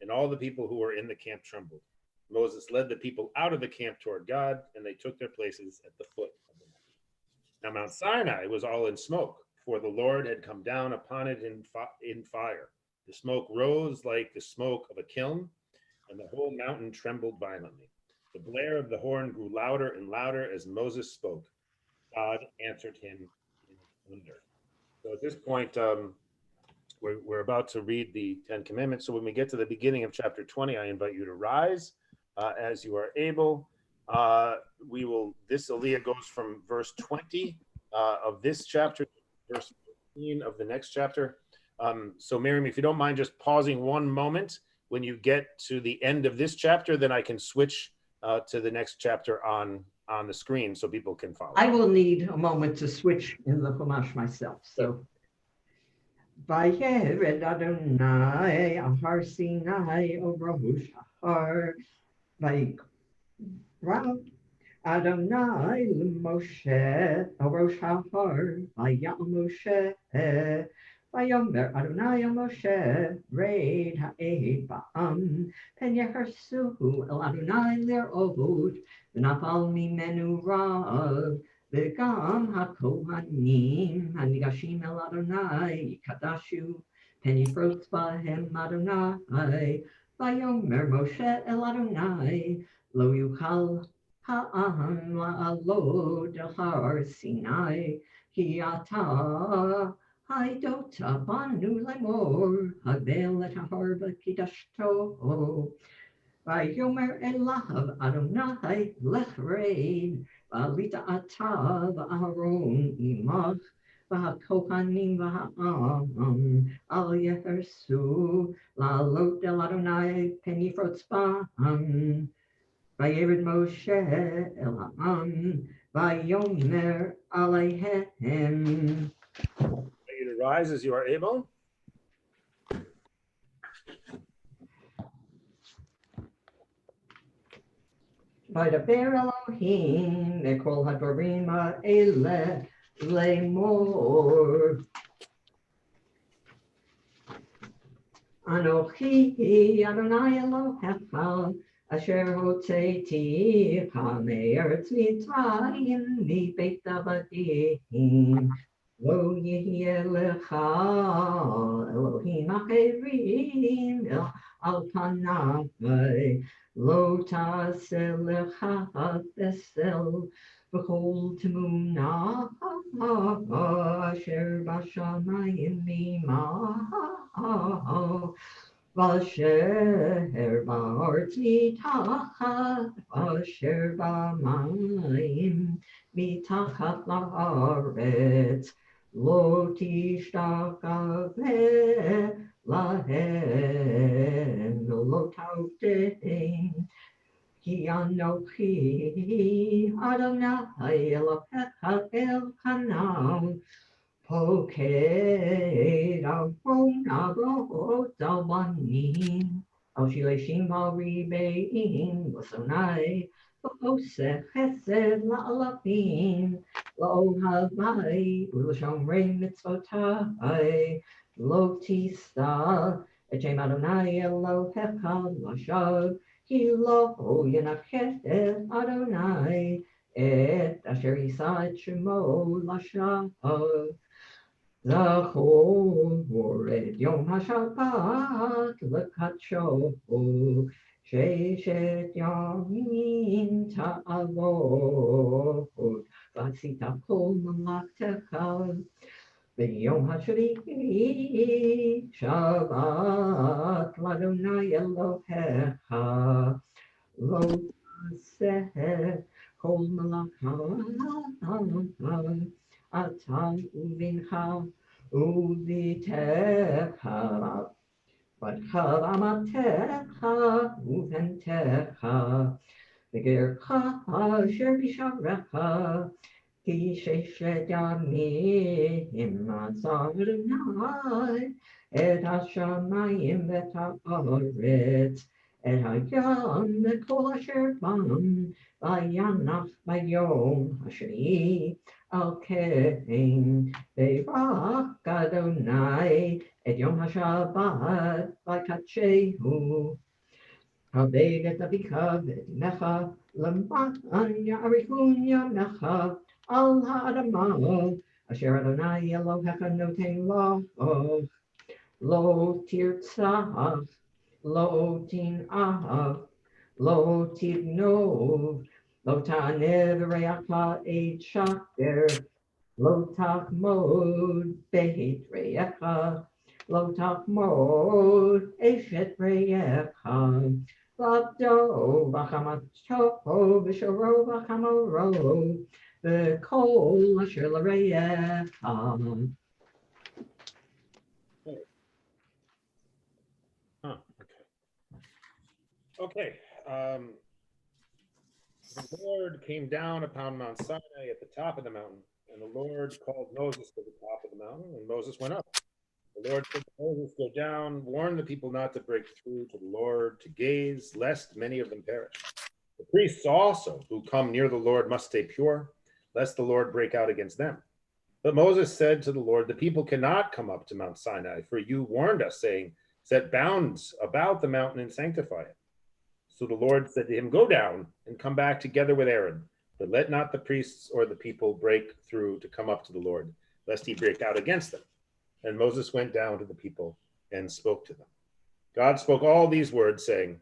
and all the people who were in the camp trembled. Moses led the people out of the camp toward God, and they took their places at the foot of the mountain. Now Mount Sinai was all in smoke, for the Lord had come down upon it in fire. The smoke rose like the smoke of a kiln, and the whole mountain trembled violently. The blare of the horn grew louder and louder as Moses spoke. God answered him in thunder. So at this point, we're about to read the Ten Commandments. So when we get to the beginning of chapter 20, I invite you to rise as you are able. This Aliyah goes from verse 20 of this chapter to verse 15 of the next chapter. So Miriam, if you don't mind just pausing one moment when you get to the end of this chapter, then I can switch to the next chapter on the screen so people can follow. I will need a moment to switch in the Chumash myself. So, Vayered Adonai Ahar Sinai Rosh Ahar Vayikra Adonai Moshe Rosh Ahar Vayam Moshe Vayomer Adonai Moshe Reid Ha'ed Ba'am Pen Yeharsu El Adonai Le'od V'nafal Mimenu Rav V'gam HaKohanim Hanigashim El Adonai Yikadashu Pen Yifrotz Bahem Adonai Vayomer Moshe El Adonai Lo Yuchal Ha'am La'alod El Har Sinai Ki Ata Haidota Banu Lemor Havel Et Hahar V'Kidashto Vayomer Elav Adonai Lech Reid V'alita Ata V'Aaron Imach V'Hakohanim V'Ha'am Al Yehersu La'alot El Adonai Pen Yifrotz Ba'am Vayered Moshe El Ha'am Vayomer Aleihem. You to rise as you are able. Vaydaber Elohim Ekol Hadvarim Ha'eleh Lemor Anochi Adonai Elohecha Asher Hotzeiticha Me'eretz Mitzrayim Mibeit Avadim Lo Yehye Lecha Elohim Acherim Al Panai Lo Ta'aseh Lecha Tesel V'chol Temuna Asher B'shamayim Mimah V'asher ba'aretz mitachat V'asher b'mayim mitachat la'aretz Lo tishtachaveh lahem Lo ta'utein Ki anochi Adonai Elohecha Elkanah Poked Avon Avot Albanim Al Shileshim Al Ribeim V'sonai V'oseh Chesed La'alafim Lo Havai U'L'shomrei Mitzvotai Lo Tista Echem Adonai Elohecha L'shav Ki lo Yenachet Adonai Et Asher Yisa Et Shemo L'shav Zachor et Yom HaShabbat L'kadsho Sheshet Yamim Ta'avot V'asita Kol Mamlaktecha V'yom HaShvi'i Shabbat L'Adonai Elohecha Lo Ta'aseh Kol Malachah Ata uvincha uvitecha Vadcha amatecha uventecha V'gercha asher b'sharecha Ki sheshet yamim atzar Adonai Et hashamayim v'et ha'aretz Et hayam v'kol asher bam Vayanach v'yom hashvi'i Al kein Be'vach Adonai Et Yom HaShabbat V'kadshehu Haved et avicha v'emecha L'ma'an ya'arichun yamecha Al ha'adamah Asher Adonai Elohecha noten lo Lo tirtzah, lo tin'ah, lo tignov, lo ta'nev re'acha et shaker, lo tachmod beit re'echa, lo tachmod eshet re'echa, v'abdo v'chamato v'shoro v'chamoro, v'kol asher l're'echa. Huh, okay. The Lord came down upon Mount Sinai at the top of the mountain, and the Lord called Moses to the top of the mountain, and Moses went up. The Lord said to Moses, go down, warn the people not to break through to the Lord, to gaze, lest many of them perish. The priests also who come near the Lord must stay pure, lest the Lord break out against them. But Moses said to the Lord, the people cannot come up to Mount Sinai, for you warned us, saying, set bounds about the mountain and sanctify it. So the Lord said to him, go down and come back together with Aaron, but let not the priests or the people break through to come up to the Lord, lest he break out against them. And Moses went down to the people and spoke to them. God spoke all these words, saying,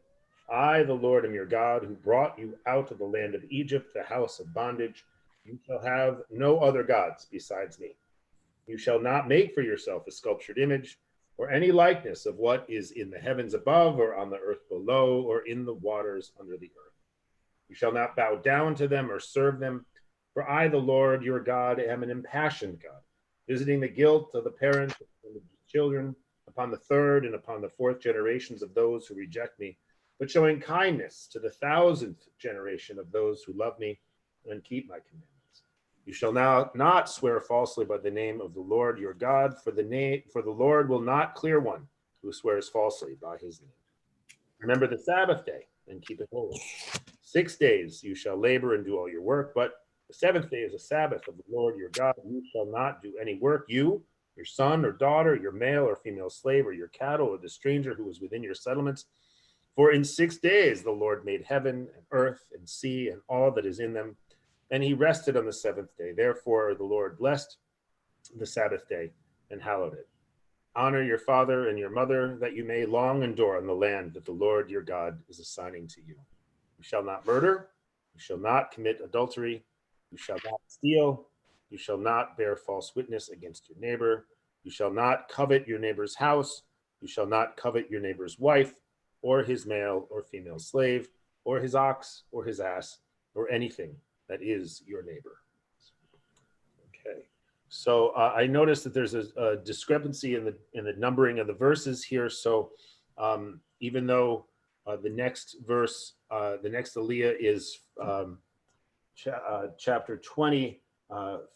I, the Lord, am your God, who brought you out of the land of Egypt, the house of bondage. You shall have no other gods besides me. You shall not make for yourself a sculptured image, or any likeness of what is in the heavens above, or on the earth below, or in the waters under the earth. You shall not bow down to them or serve them, for I, the Lord your God, am an impassioned God, visiting the guilt of the parents and the children upon the third and upon the fourth generations of those who reject me, but showing kindness to the 1,000th generation of those who love me and keep my commandments. You shall now not swear falsely by the name of the Lord your God, for the Lord will not clear one who swears falsely by his name. Remember the Sabbath day and keep it holy. 6 days you shall labor and do all your work, but the seventh day is a Sabbath of the Lord your God. You shall not do any work, you, your son or daughter, your male or female slave, or your cattle, or the stranger who is within your settlements. For in 6 days the Lord made heaven and earth and sea and all that is in them, and he rested on the seventh day. Therefore the Lord blessed the Sabbath day and hallowed it. Honor your father and your mother, that you may long endure on the land that the Lord your God is assigning to you. You shall not murder, you shall not commit adultery, you shall not steal, you shall not bear false witness against your neighbor, you shall not covet your neighbor's house, you shall not covet your neighbor's wife, or his male or female slave, or his ox, or his ass, or anything that is your neighbor. Okay, so I noticed that there's a discrepancy in the numbering of the verses here. So even though the next verse, the next aliyah is chapter 20,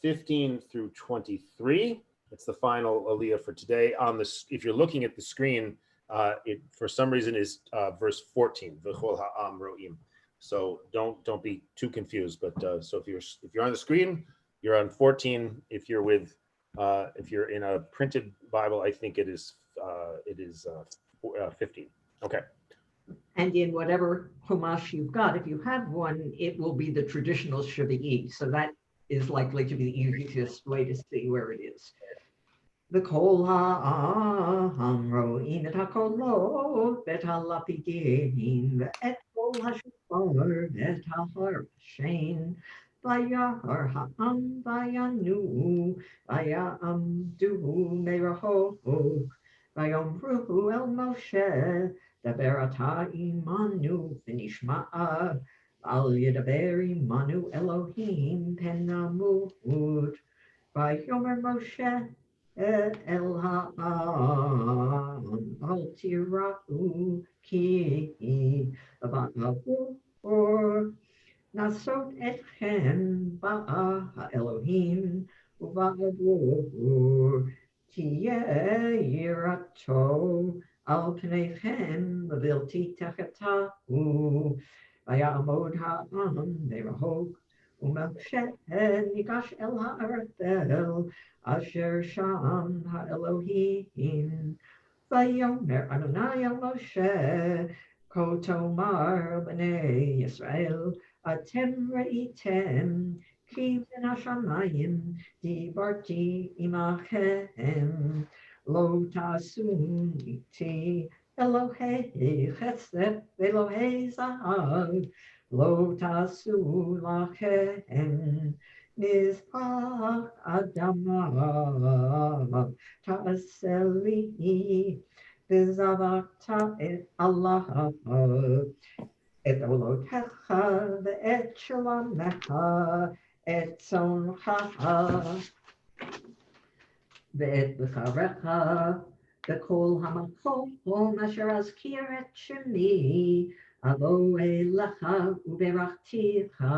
15 through 23. It's the final aliyah for today. On this, if you're looking at the screen, it for some reason is verse 14. V'chol ha'am ro'im. So don't be too confused. But so if you're on the screen, you're on 14. If you're in a printed Bible, I think it is 15. Okay. And in whatever Chumash you've got, if you have one, it will be the traditional Shavuot. So that is likely to be the easiest way to see where it is. V'kol ha'am ro'im et hakolot v'et halapidim v'et kol hashofar v'et ha'harashen v'yahar ha'am v'yanu v'ya'amdu merachok v'yomru el Moshe daber ata imanu v'nishma'a al yedaber imanu Elohim penamut v'yomer Moshe El ha'am al tira'u ki v'a'avur nasot etchem ba'a ha'elohim v'a'avur tiyeh yirato al pneichem v'vilti techatahu v'ya'amod ha'am merachok u'Moshe nigash el ha'arethel Asher Sham HaElohim Vayomer Adonai El Moshe Kotomar B'nei Yisrael Atem Re'item Ki Ben HaShamayim Dibarti Imachem Lo tasuniti Elohei chesed Elohei zahav. Lo tasu lachen mizpach adama. Ta'aseli v'zavata et Allah. Et olotecha ve'et shalamecha et tzoncha ve'et b'charecha v'kol hamakom asher azkir et shemi avo elecha uberachticha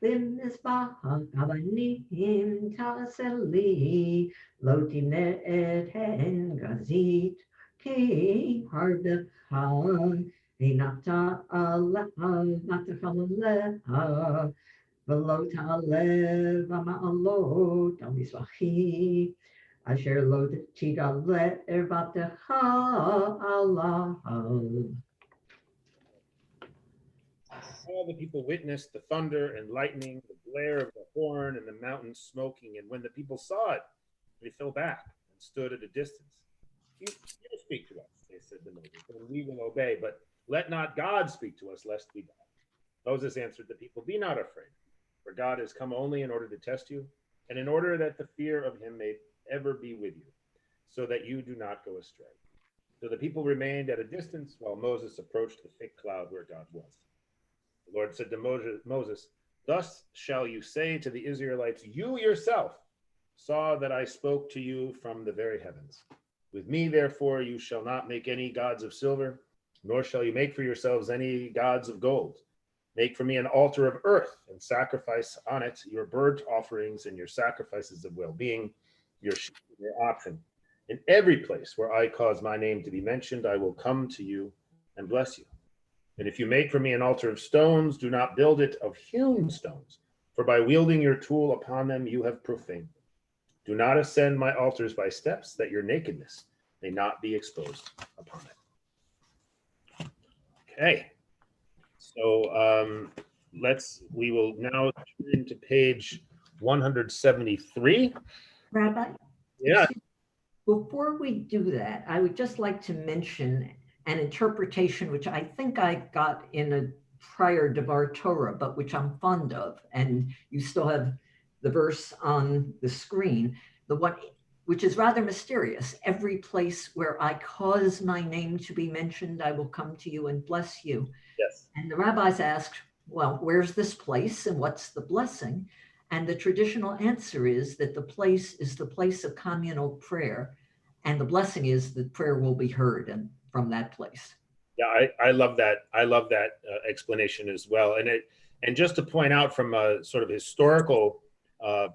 b'mizbach avanim ta'aseli lo timne et hen gazit ki harbecha Vinata Allah, Matachalaleha, Velota Leva Ma'alot, Amiswahi, Asher Lotita Levatecha Allah. All the people witnessed the thunder and lightning, the glare of the horn, and the mountain smoking. And when the people saw it, they fell back and stood at a distance. You speak to us, they said to Moses, and we will obey. But let not God speak to us, lest we die. Moses answered the people, be not afraid, for God has come only in order to test you, and in order that the fear of him may ever be with you, so that you do not go astray. So the people remained at a distance while Moses approached the thick cloud where God was. The Lord said to Moses, thus shall you say to the Israelites, you yourself saw that I spoke to you from the very heavens. With me, therefore, you shall not make any gods of silver, nor shall you make for yourselves any gods of gold. Make for me an altar of earth and sacrifice on it your burnt offerings and your sacrifices of well-being, your sheep and your oxen. In every place where I cause my name to be mentioned, I will come to you and bless you. And if you make for me an altar of stones, do not build it of hewn stones, for by wielding your tool upon them, you have profaned them. Do not ascend my altars by steps, that your nakedness may not be exposed upon it. Okay, so we will now turn to page 173. Rabbi? Yeah. Before we do that, I would just like to mention an interpretation which I think I got in a prior Devar Torah, but which I'm fond of, and you still have the verse on the screen, the one which is rather mysterious. Every place where I cause my name to be mentioned, I will come to you and bless you. Yes. And the rabbis asked, well, where's this place and what's the blessing? And the traditional answer is that the place is the place of communal prayer, and the blessing is that prayer will be heard and from that place. Yeah, I love that. I love that explanation as well. And just to point out from a sort of historical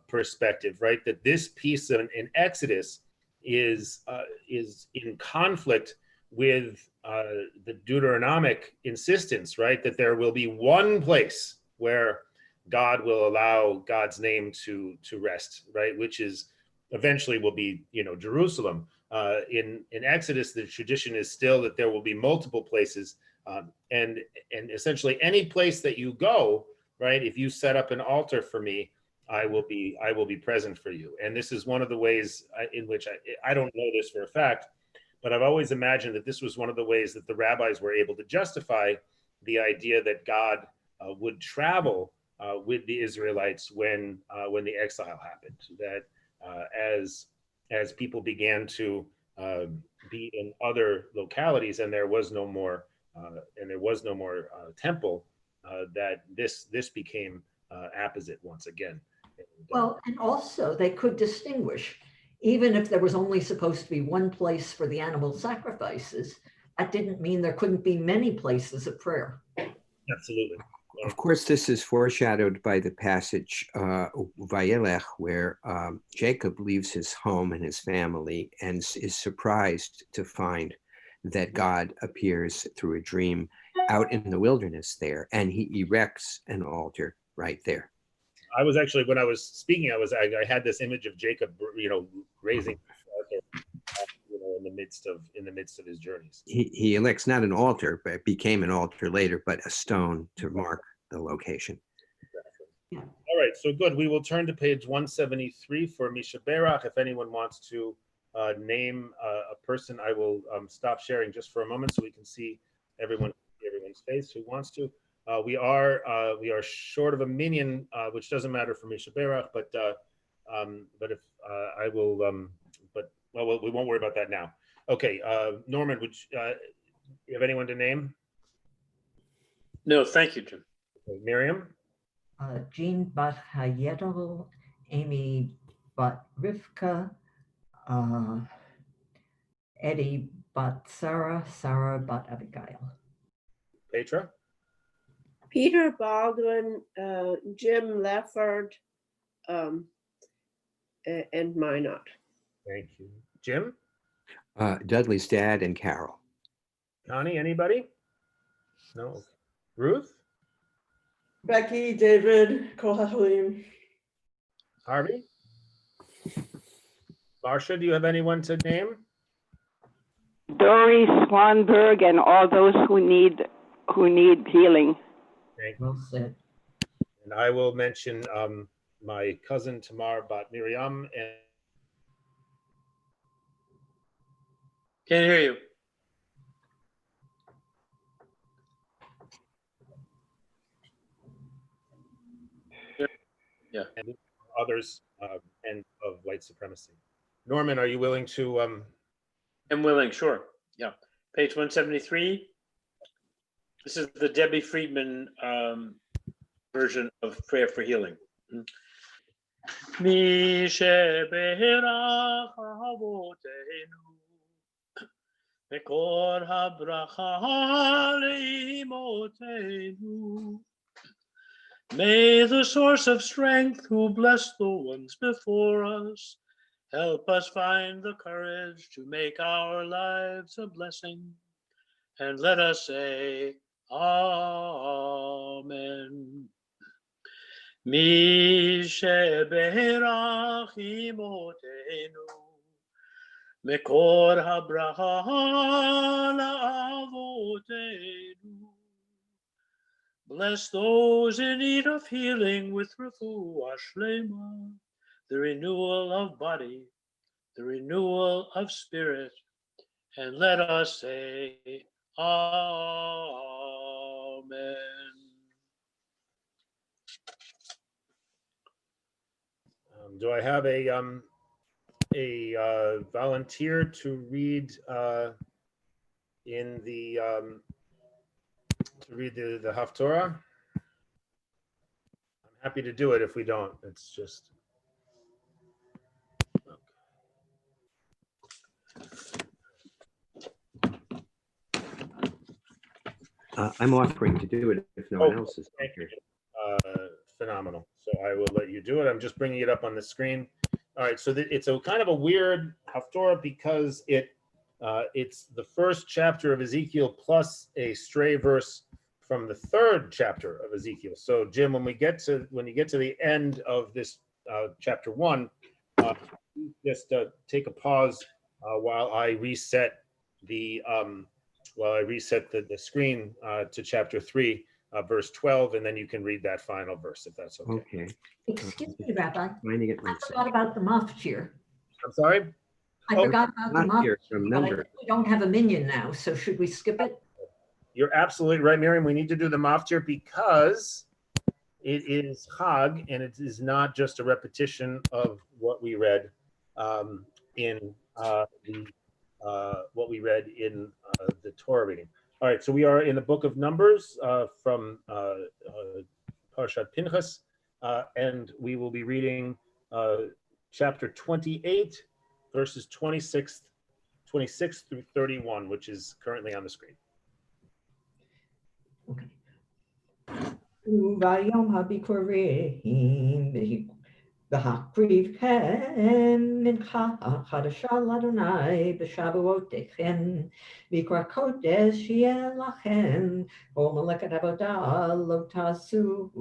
perspective, right, that this piece in Exodus is in conflict with the Deuteronomic insistence, right, that there will be one place where God will allow God's name to rest, right, which is eventually will be, Jerusalem. In Exodus, the tradition is still that there will be multiple places, and essentially any place that you go, right, if you set up an altar for me, I will be present for you. And this is one of the ways in which I don't know this for a fact, but I've always imagined that this was one of the ways that the rabbis were able to justify the idea that God would travel with the Israelites when the exile happened. That as people began to be in other localities and there was no more temple, that this became apposite once again. Well, and also they could distinguish, even if there was only supposed to be one place for the animal sacrifices, that didn't mean there couldn't be many places of prayer. Absolutely. Of course, this is foreshadowed by the passage Vayelech, where Jacob leaves his home and his family and is surprised to find that God appears through a dream out in the wilderness there, and he erects an altar right there. I was actually, when I was speaking, I had this image of Jacob, raising in the midst of his journeys. He elects not an altar, but it became an altar later, but a stone to mark the location. Exactly. Yeah. All right, so good. We will turn to page 173 for Misha Berach. If anyone wants to name a person, I will stop sharing just for a moment so we can see everyone's face who wants to. We are short of a minion, which doesn't matter for Misha Berach, but if I will, well, we won't worry about that now. Okay, Norman, would you have anyone to name? No, thank you, Jim. Okay, Miriam? Jean Bat Hayedel, Amy Bat Rivka, Eddie Bat Sarah, Sarah Bat Abigail. Petra? Peter Baldwin, Jim Lefford, and Minot. Thank you. Jim? Dudley's dad and Carol. Connie, anybody? No. Ruth? Becky, David, Kohalim. Harvey? Marcia, do you have anyone to name? Dory Swanberg and all those who need healing. Thank you. Well said. And I will mention my cousin Tamar Bat Miriam and Can't hear you. Yeah. and others and of white supremacy. Norman, are you willing to? I'm willing, sure. Yeah. Page 173. This is the Debbie Friedman version of Prayer for Healing. Mi sheberach avotenu vekol habracha leimotenu. May the source of strength who blessed the ones before us help us find the courage to make our lives a blessing. And let us say, Amen. Mi sheberach imotenu mekor habracha la'avotenu. Bless those in need of healing with refuah shlema, the renewal of body, the renewal of spirit, and let us say, Amen. Do I have a volunteer to read in the the Haftorah? I'm happy to do it if we don't. It's just. I'm offering to do it if no one else is Thank you. here. Phenomenal. So I will let you do it. I'm just bringing it up on the screen. All right. So it's a kind of a weird Haftorah because it's the first chapter of Ezekiel plus a stray verse from the third chapter of Ezekiel. So Jim, when you get to the end of this chapter 1, just take a pause while I reset the screen to chapter 3, verse 12, and then you can read that final verse if that's okay. Okay. Excuse me, Rabbi. Finding it I myself. forgot about the maftir. I'm sorry. I Oh, forgot about the Not here maftir. from But I number. think we don't have a minion now, so should we skip it? You're absolutely right, Miriam. We need to do the maftir because it is Chag, and it is not just a repetition of what we read in the Torah reading. All right, so we are in the book of Numbers from Parshat Pinchas, and we will be reading chapter 28, verses 26 through 31, which is currently on the screen. Okay. Vayom habikurim v'hakrivchem mincha chadasha l'Adonai b'shavuotechem mikra kodesh yeh lachem o maleket avodah lo tasu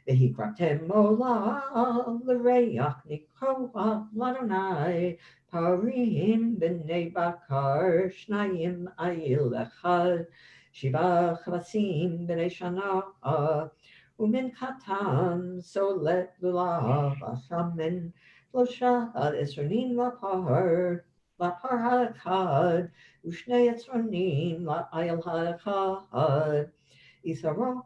v'hikraktem ola l'reach nikoa l'Adonai parim b'nei bakar shnayim ayil echad Shiva Chavasim B'nei Shana Umin Katan Solet Lulav Ashamen שלושה עשרונים לפר, לפר האחד, ושני עשרונים לאייל האחד. יתרון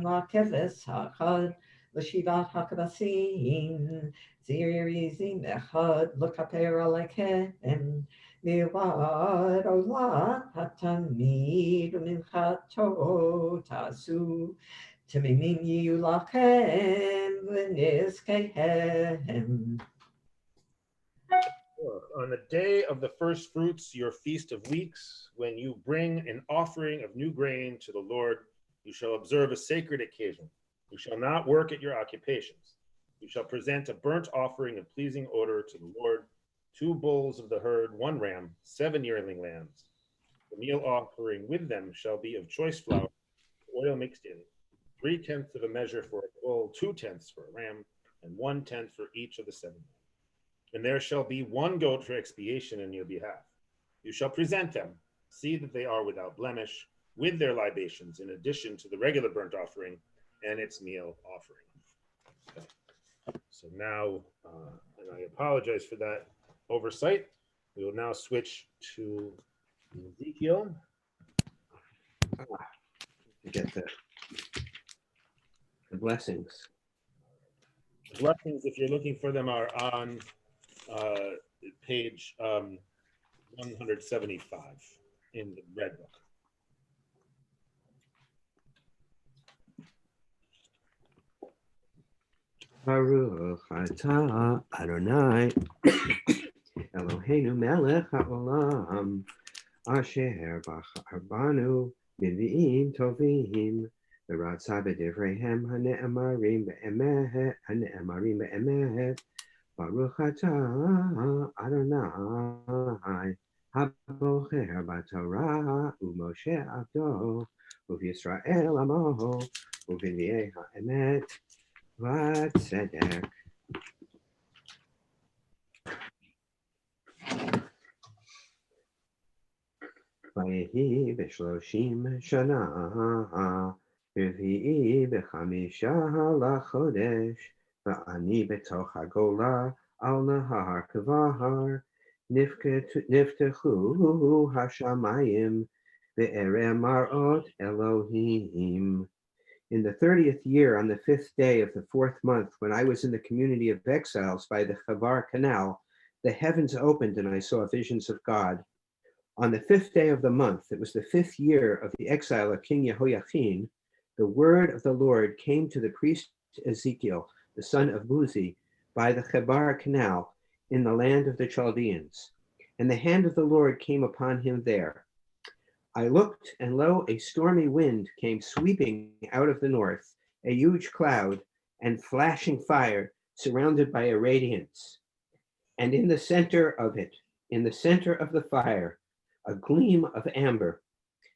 לכבש האחד, לשבעת הכבשים, זעיר עזים אחד לכפר עליכם, מלבד עולת התמיד ומנחתו תעשו, תמימים יהיו לכם ונזקיהם. On the day of the first fruits, your feast of weeks, when you bring an offering of new grain to the Lord, you shall observe a sacred occasion. You shall not work at your occupations. You shall present a burnt offering of pleasing odor to the Lord, 2 bulls of the herd, 1 ram, 7 yearling lambs. The meal offering with them shall be of choice flour, oil mixed in, 3/10 of a measure for a bull, 2/10 for a ram, and 1/10 for each of the 7 lambs. And there shall be 1 goat for expiation in your behalf. You shall present them, see that they are without blemish, with their libations, in addition to the regular burnt offering and its meal offering. Okay. So now, and I apologize for that oversight, we will now switch to Ezekiel. Get the blessings. The blessings, if you're looking for them, are on page 175 in the red book. Baruch atah Adonai Eloheinu melech haolam asher bachar banu b'nvi'im tovim v'ratzah b'divreihem hane'emarim be'emet Baruch atah Adonai habocher b'Torah u'Moshe abdo u'Yisrael amo u'v'nvi'ei ha'emet v'tzedek. Vayehi b'shloshim shana rvi'i b'chamisha lachodesh va'ani b'toch hagola al nahar kavahar niftechu hashamayim ve'ere marot Elohim. In the 30th year, on the 5th day of the 4th month, when I was in the community of exiles by the Chavar Canal, the heavens opened and I saw visions of God. On the 5th day of the month, it was the 5th year of the exile of King Jehoiachin, the word of the Lord came to the priest Ezekiel, the son of Buzi, by the Chavar Canal in the land of the Chaldeans. And the hand of the Lord came upon him there. I looked, and lo, a stormy wind came sweeping out of the north, a huge cloud and flashing fire surrounded by a radiance. And in the center of it, in the center of the fire, a gleam of amber.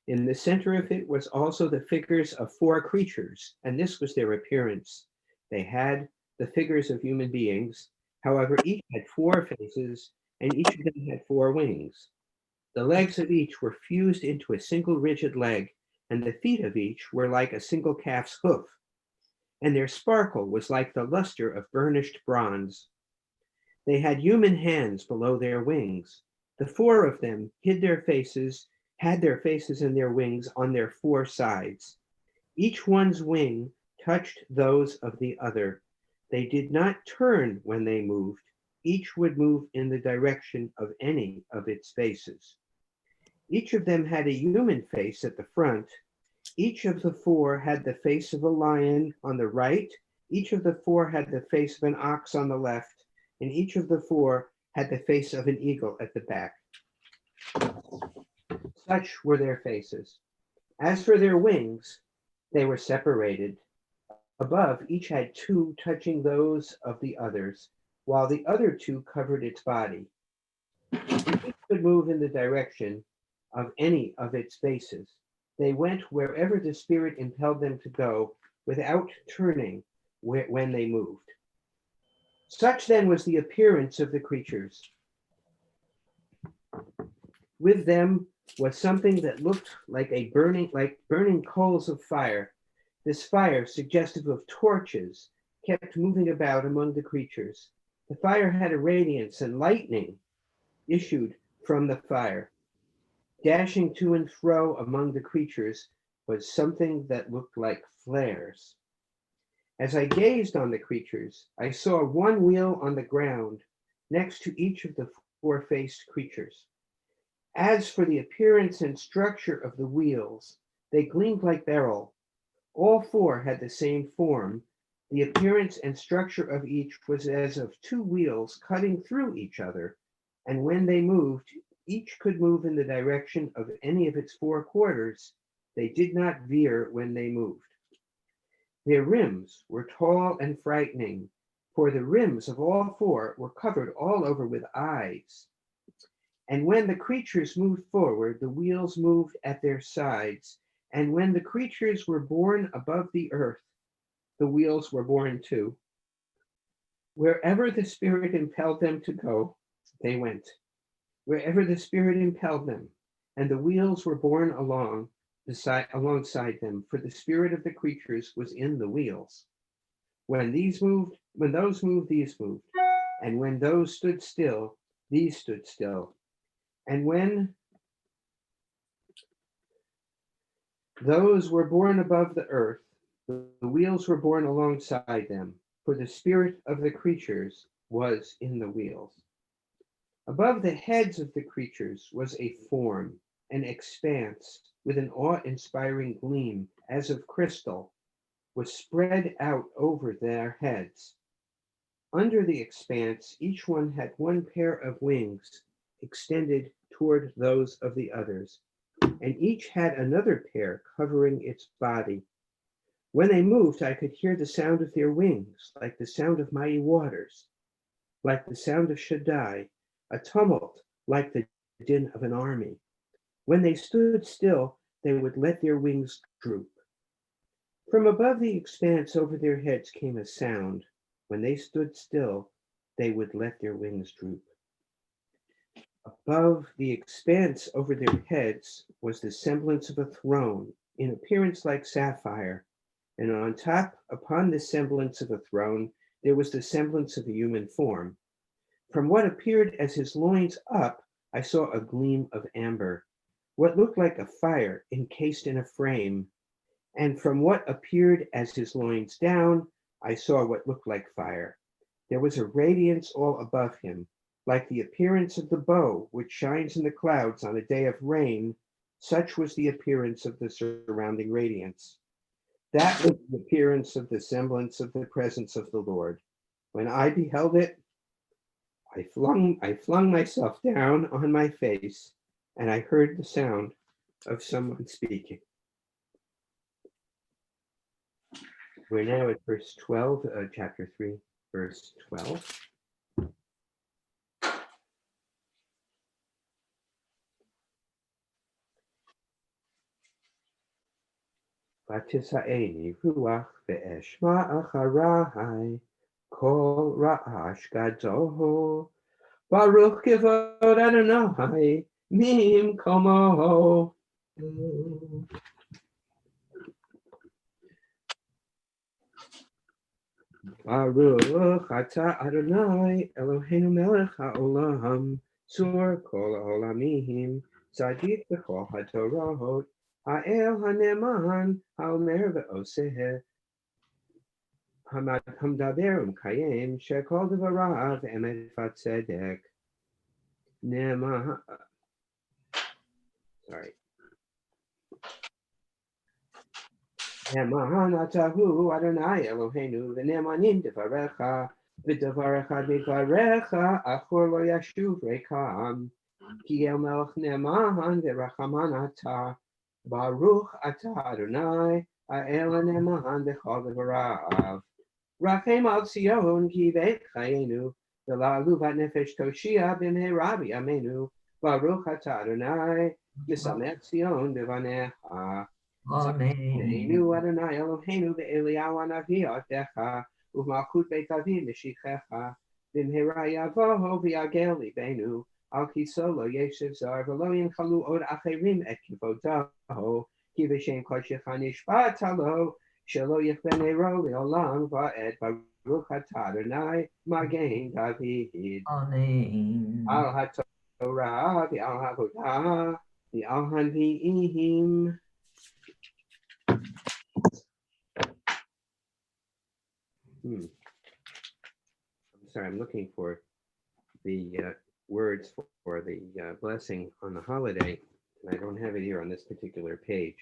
In the center of it was also the figures of 4 creatures, and this was their appearance. They had the figures of human beings. However, each had 4 faces, and each of them had 4 wings. The legs of each were fused into a single rigid leg, and the feet of each were like a single calf's hoof. And their sparkle was like the luster of burnished bronze. They had human hands below their wings. The 4 of them had their faces and their wings on their 4 sides. Each one's wing touched those of the other. They did not turn when they moved. Each would move in the direction of any of its faces. Each of them had a human face at the front. Each of the 4 had the face of a lion on the right. Each of the 4 had the face of an ox on the left. And each of the 4 had the face of an eagle at the back. Such were their faces. As for their wings, they were separated. Above, each had 2 touching those of the others, while the other 2 covered its body. Each could move in the direction of any of its faces. They went wherever the Spirit impelled them to go without turning when they moved. Such then was the appearance of the creatures. With them was something that looked like burning coals of fire. This fire, suggestive of torches, kept moving about among the creatures. The fire had a radiance, and lightning issued from the fire. Dashing to and fro among the creatures was something that looked like flares. As I gazed on the creatures, I saw one wheel on the ground next to each of the four-faced creatures. As for the appearance and structure of the wheels, they gleamed like beryl. All four had the same form. The appearance and structure of each was as of two wheels cutting through each other, and when they moved, each could move in the direction of any of its four quarters. They did not veer when they moved. Their rims were tall and frightening, for the rims of all four were covered all over with eyes. And when the creatures moved forward, the wheels moved at their sides. And when the creatures were born above the earth, the wheels were born too. Wherever the Spirit impelled them to go, they went. Wherever the Spirit impelled them, and the wheels were borne alongside them, for the spirit of the creatures was in the wheels. When those moved, these moved. And when those stood still, these stood still. And when those were born above the earth, the wheels were borne alongside them, for the spirit of the creatures was in the wheels. Above the heads of the creatures was a form, an expanse with an awe-inspiring gleam as of crystal, was spread out over their heads. Under the expanse, each one had one pair of wings extended toward those of the others, and each had another pair covering its body. When they moved, I could hear the sound of their wings, like the sound of mighty waters, like the sound of Shaddai, a tumult like the din of an army. When they stood still, they would let their wings droop. From above the expanse over their heads came a sound. When they stood still, they would let their wings droop. Above the expanse over their heads was the semblance of a throne, in appearance like sapphire, and on top, upon the semblance of a throne, there was the semblance of a human form. From what appeared as his loins up, I saw a gleam of amber, what looked like a fire encased in a frame. And from what appeared as his loins down, I saw what looked like fire. There was a radiance all above him, like the appearance of the bow which shines in the clouds on a day of rain. Such was the appearance of the surrounding radiance. That was the appearance of the semblance of the presence of the Lord. When I beheld it, I flung myself down on my face, and I heard the sound of someone speaking. We're now at verse 12, chapter 3, verse 12. ותשאני רוח ואשמע אחריי קול רעש גדול, ברוך כבוד אדוני ממקומו. ברוך אתה אדוני אלוהינו מלך העולם, צור כל העולמים, צדיק בכל התורות, האל הנאמן, האומר ועושה, המדבר ומקיים, שכל דבריו אמת וצדק. נאמן, נאמן אתה הוא אדוני אלוהינו, ונאמנים דבריך, ודבר אחד מדבריך, אחור לא ישוב ריקם, כי אל מלך נאמן ורחמן אתה, ברוך אתה אדוני, האל הנאמן בכל דבריו. רחם על ציון כי בית חיינו, ולעלובת נפש תושיע במהרה בימינו, ברוך אתה אדוני, משמח ציון בבניך. צדקנו אדוני אלוהינו באליהו הנביא עבדך, ובמלכות בית אבי משיחך, במהרה יבוא ויגל ליבנו, על כיסו לא ישב זר, ולא ינחלו עוד אחרים את כבודו, כי בשם קודשך נשבעת לו, שלא יכבה נרו לעולם ועד. Baruch atah Adonai Magen David. Amen. Al HaTorah V'al HaVodah V'al HaNvi'im. I'm sorry, I'm looking for the words for the blessing on the holiday. And I don't have it here on this particular page.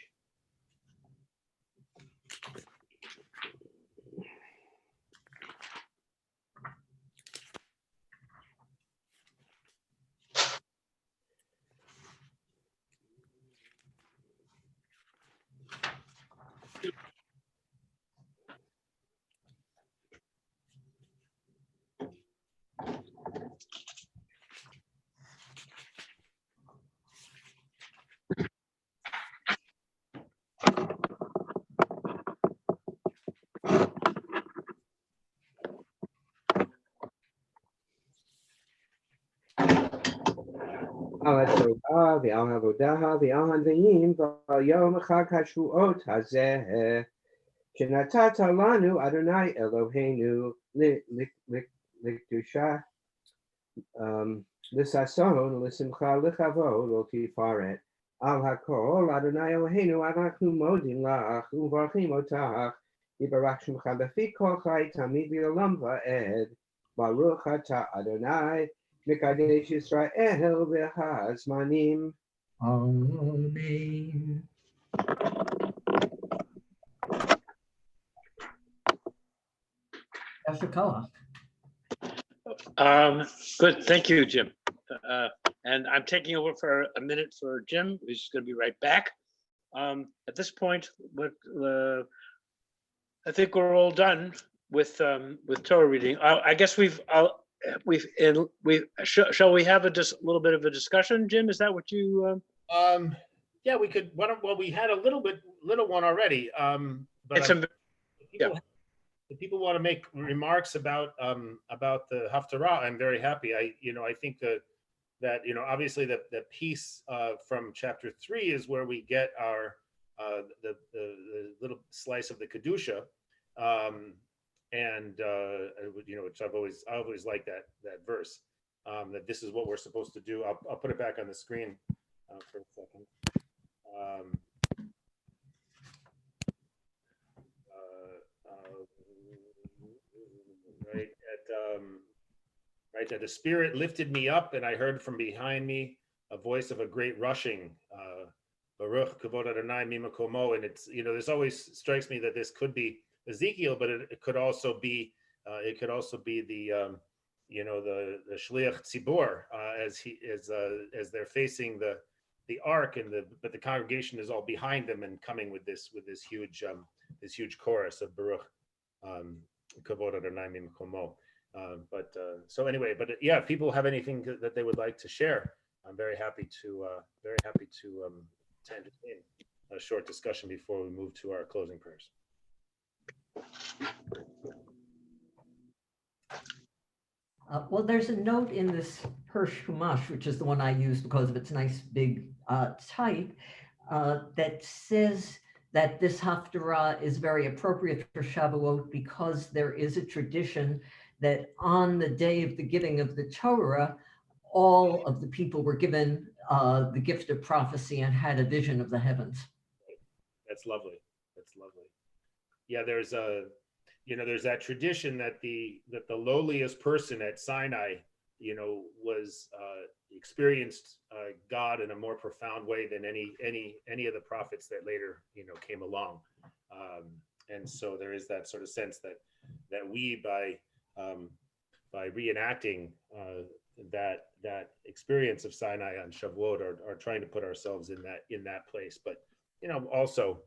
Al HaTorah V'al HaVodah V'al HaNvi'im V'al Yom Chag HaShuot Hazeh Shenatata Lanu Adonai Eloheinu L'Kedusha L'Sason L'Simcha L'Chavod L'Tifaret Al HaKol Adonai Eloheinu Anachnu Modim Lach U'Mvarchim Otach Yibarach Shemcha B'fi Kol Chai Tamid V'Olam Va'ed Baruch Atah Adonai Mekadesh Yisrael V'Hazmanim. Amen. Pastor Koch. Good, thank you, Jim. And I'm taking over for a minute for Jim, who's going to be right back. At this point, I think we're all done with Torah reading. I guess shall we have a little bit of a discussion, Jim? Is that what you? Yeah, we could. Well, we had a little one already. But It's if people want to make remarks about the Haftarah, I'm very happy. I think that obviously the piece from chapter 3 is where we get our the little slice of the Kedusha, which I always like that verse, that this is what we're supposed to do. I'll put it back on the screen for a second. Right, that the Spirit lifted me up, and I heard from behind me a voice of a great rushing, Baruch Kavod Adonai Mimakomo, and it's this always strikes me that this could be Ezekiel, but it could also be the the Shliach Tzibor as they're facing the ark, but the congregation is all behind them and coming with this huge chorus of Baruch Kavod Adonai Mimakomo. So anyway, yeah, if people have anything that they would like to share, I'm very happy to entertain a short discussion before we move to our closing prayers. Well, there's a note in this Hirsch Chumash, which is the one I use because of its nice big type, that says that this Haftarah is very appropriate for Shavuot because there is a tradition that on the day of the giving of the Torah, all of the people were given the gift of prophecy and had a vision of the heavens. That's lovely. That's lovely. Yeah, there's that tradition that the lowliest person at Sinai, was experienced God in a more profound way than any of the prophets that later came along, and so there is that sort of sense that we by reenacting that experience of Sinai on Shavuot are trying to put ourselves in that place, but also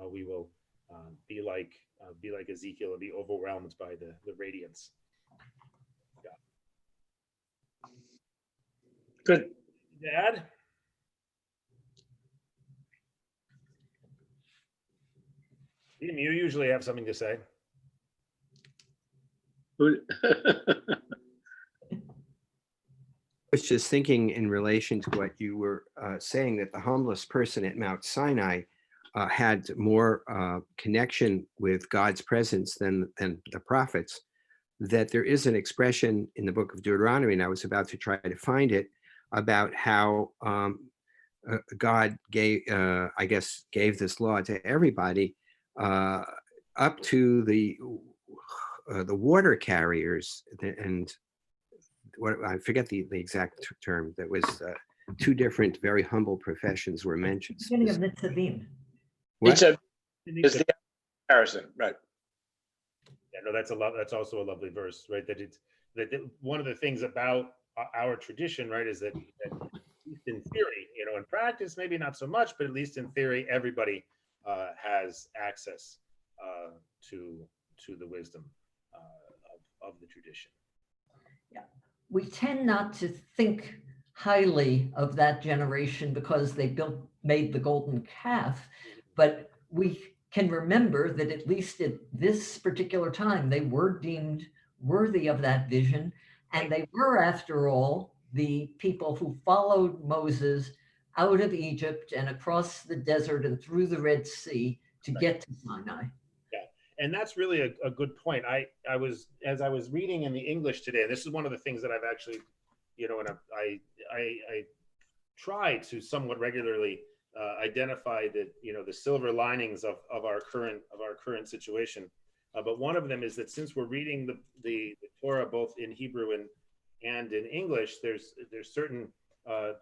we will be like Ezekiel and be overwhelmed by the radiance. Yeah. Good. Dad? You usually have something to say. I was just thinking in relation to what you were saying, that the humblest person at Mount Sinai had more connection with God's presence than the prophets, that there is an expression in the book of Deuteronomy, and I was about to try to find it, about how God gave, I guess, gave this law to everybody up to the water carriers, and what I forget the exact term. That was two different, very humble professions were mentioned. Beginning of Nitzavim. What? It's the comparison, right? Yeah, no, that's also a lovely verse, right? That it's that one of the things about our tradition, right, is that at least in theory, in practice, maybe not so much, but at least in theory, everybody has access to the wisdom of the tradition. Yeah, we tend not to think highly of that generation because they made the golden calf, but we can remember that at least at this particular time, they were deemed worthy of that vision. And they were, after all, the people who followed Moses out of Egypt and across the desert and through the Red Sea to get to Sinai. Yeah, and that's really a good point. As I was reading in the English today, and this is one of the things that I've actually, and I try to somewhat regularly identify that the silver linings of our current situation, but one of them is that since we're reading the Torah both in Hebrew and in English, there's certain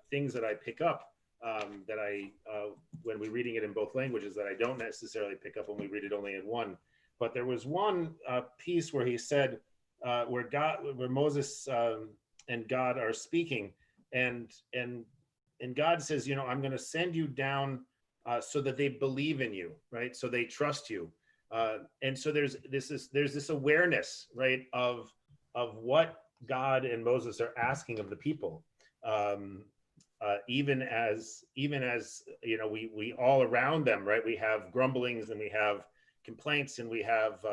things that I pick up that I when we're reading it in both languages that I don't necessarily pick up when we read it only in one. But there was one piece where he said where Moses and God are speaking, and God says, I'm going to send you down so that they believe in you, right? So they trust you. And so there's this awareness, right, of what God and Moses are asking of the people, even as we all around them, right? We have grumblings and we have complaints and we have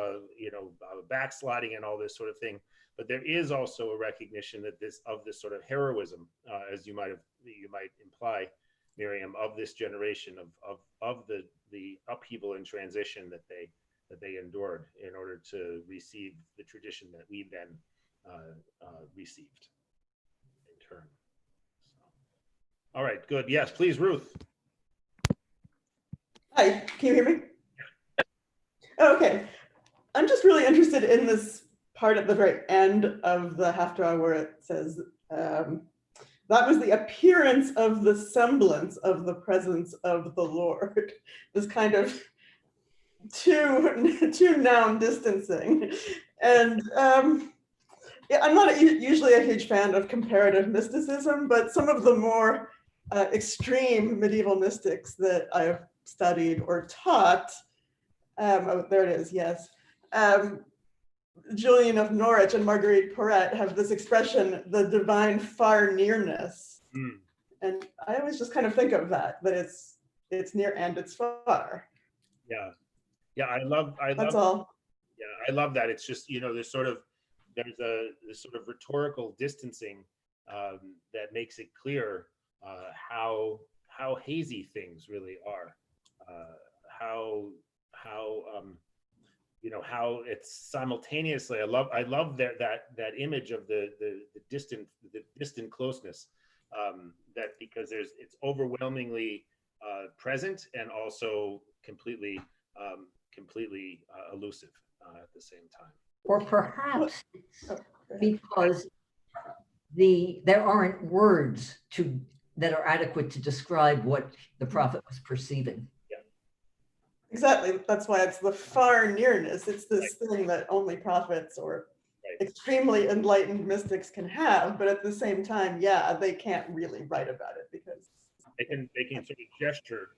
backsliding and all this sort of thing. But there is also a recognition that this sort of heroism, as you might imply, Miriam, of this generation of the upheaval and transition that they endured in order to receive the tradition that we then received in turn. So. All right, good. Yes, please, Ruth. Hi, can you hear me? Oh, okay. I'm just really interested in this part at the very end of the Haftarah where it says, that was the appearance of the semblance of the presence of the Lord. This kind of two noun distancing. And yeah, I'm not usually a huge fan of comparative mysticism, but some of the more extreme medieval mystics that I've studied or taught, oh, there it is, yes. Julian of Norwich and Marguerite Porete have this expression, the divine far nearness. Mm. And I always just kind of think of that it's near and it's far. Yeah. Yeah, I love That's all. Yeah, I love that. It's just, there's this sort of rhetorical distancing that makes it clear how hazy things really are. How it's simultaneously. I love that image of the distant closeness. That because it's overwhelmingly present and also completely elusive at the same time. Or perhaps because there aren't words that are adequate to describe what the prophet was perceiving. Exactly. That's why it's the far nearness. It's this thing that only prophets or extremely enlightened mystics can have, but at the same time, yeah, they can't really write about it because they can sort of gesture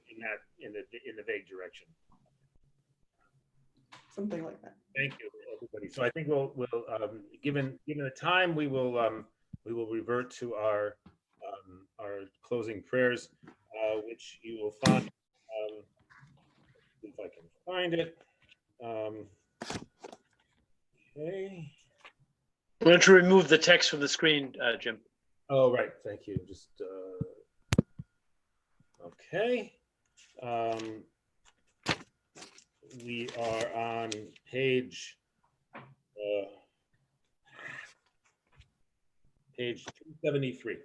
in the vague direction. Something like that. Thank you, everybody. So I think we'll given the time, we will revert to our closing prayers, which you will find. If I can find it. Okay. Why don't you remove the text from the screen, Jim? Oh, right. Thank you. Just okay. we are on page 273.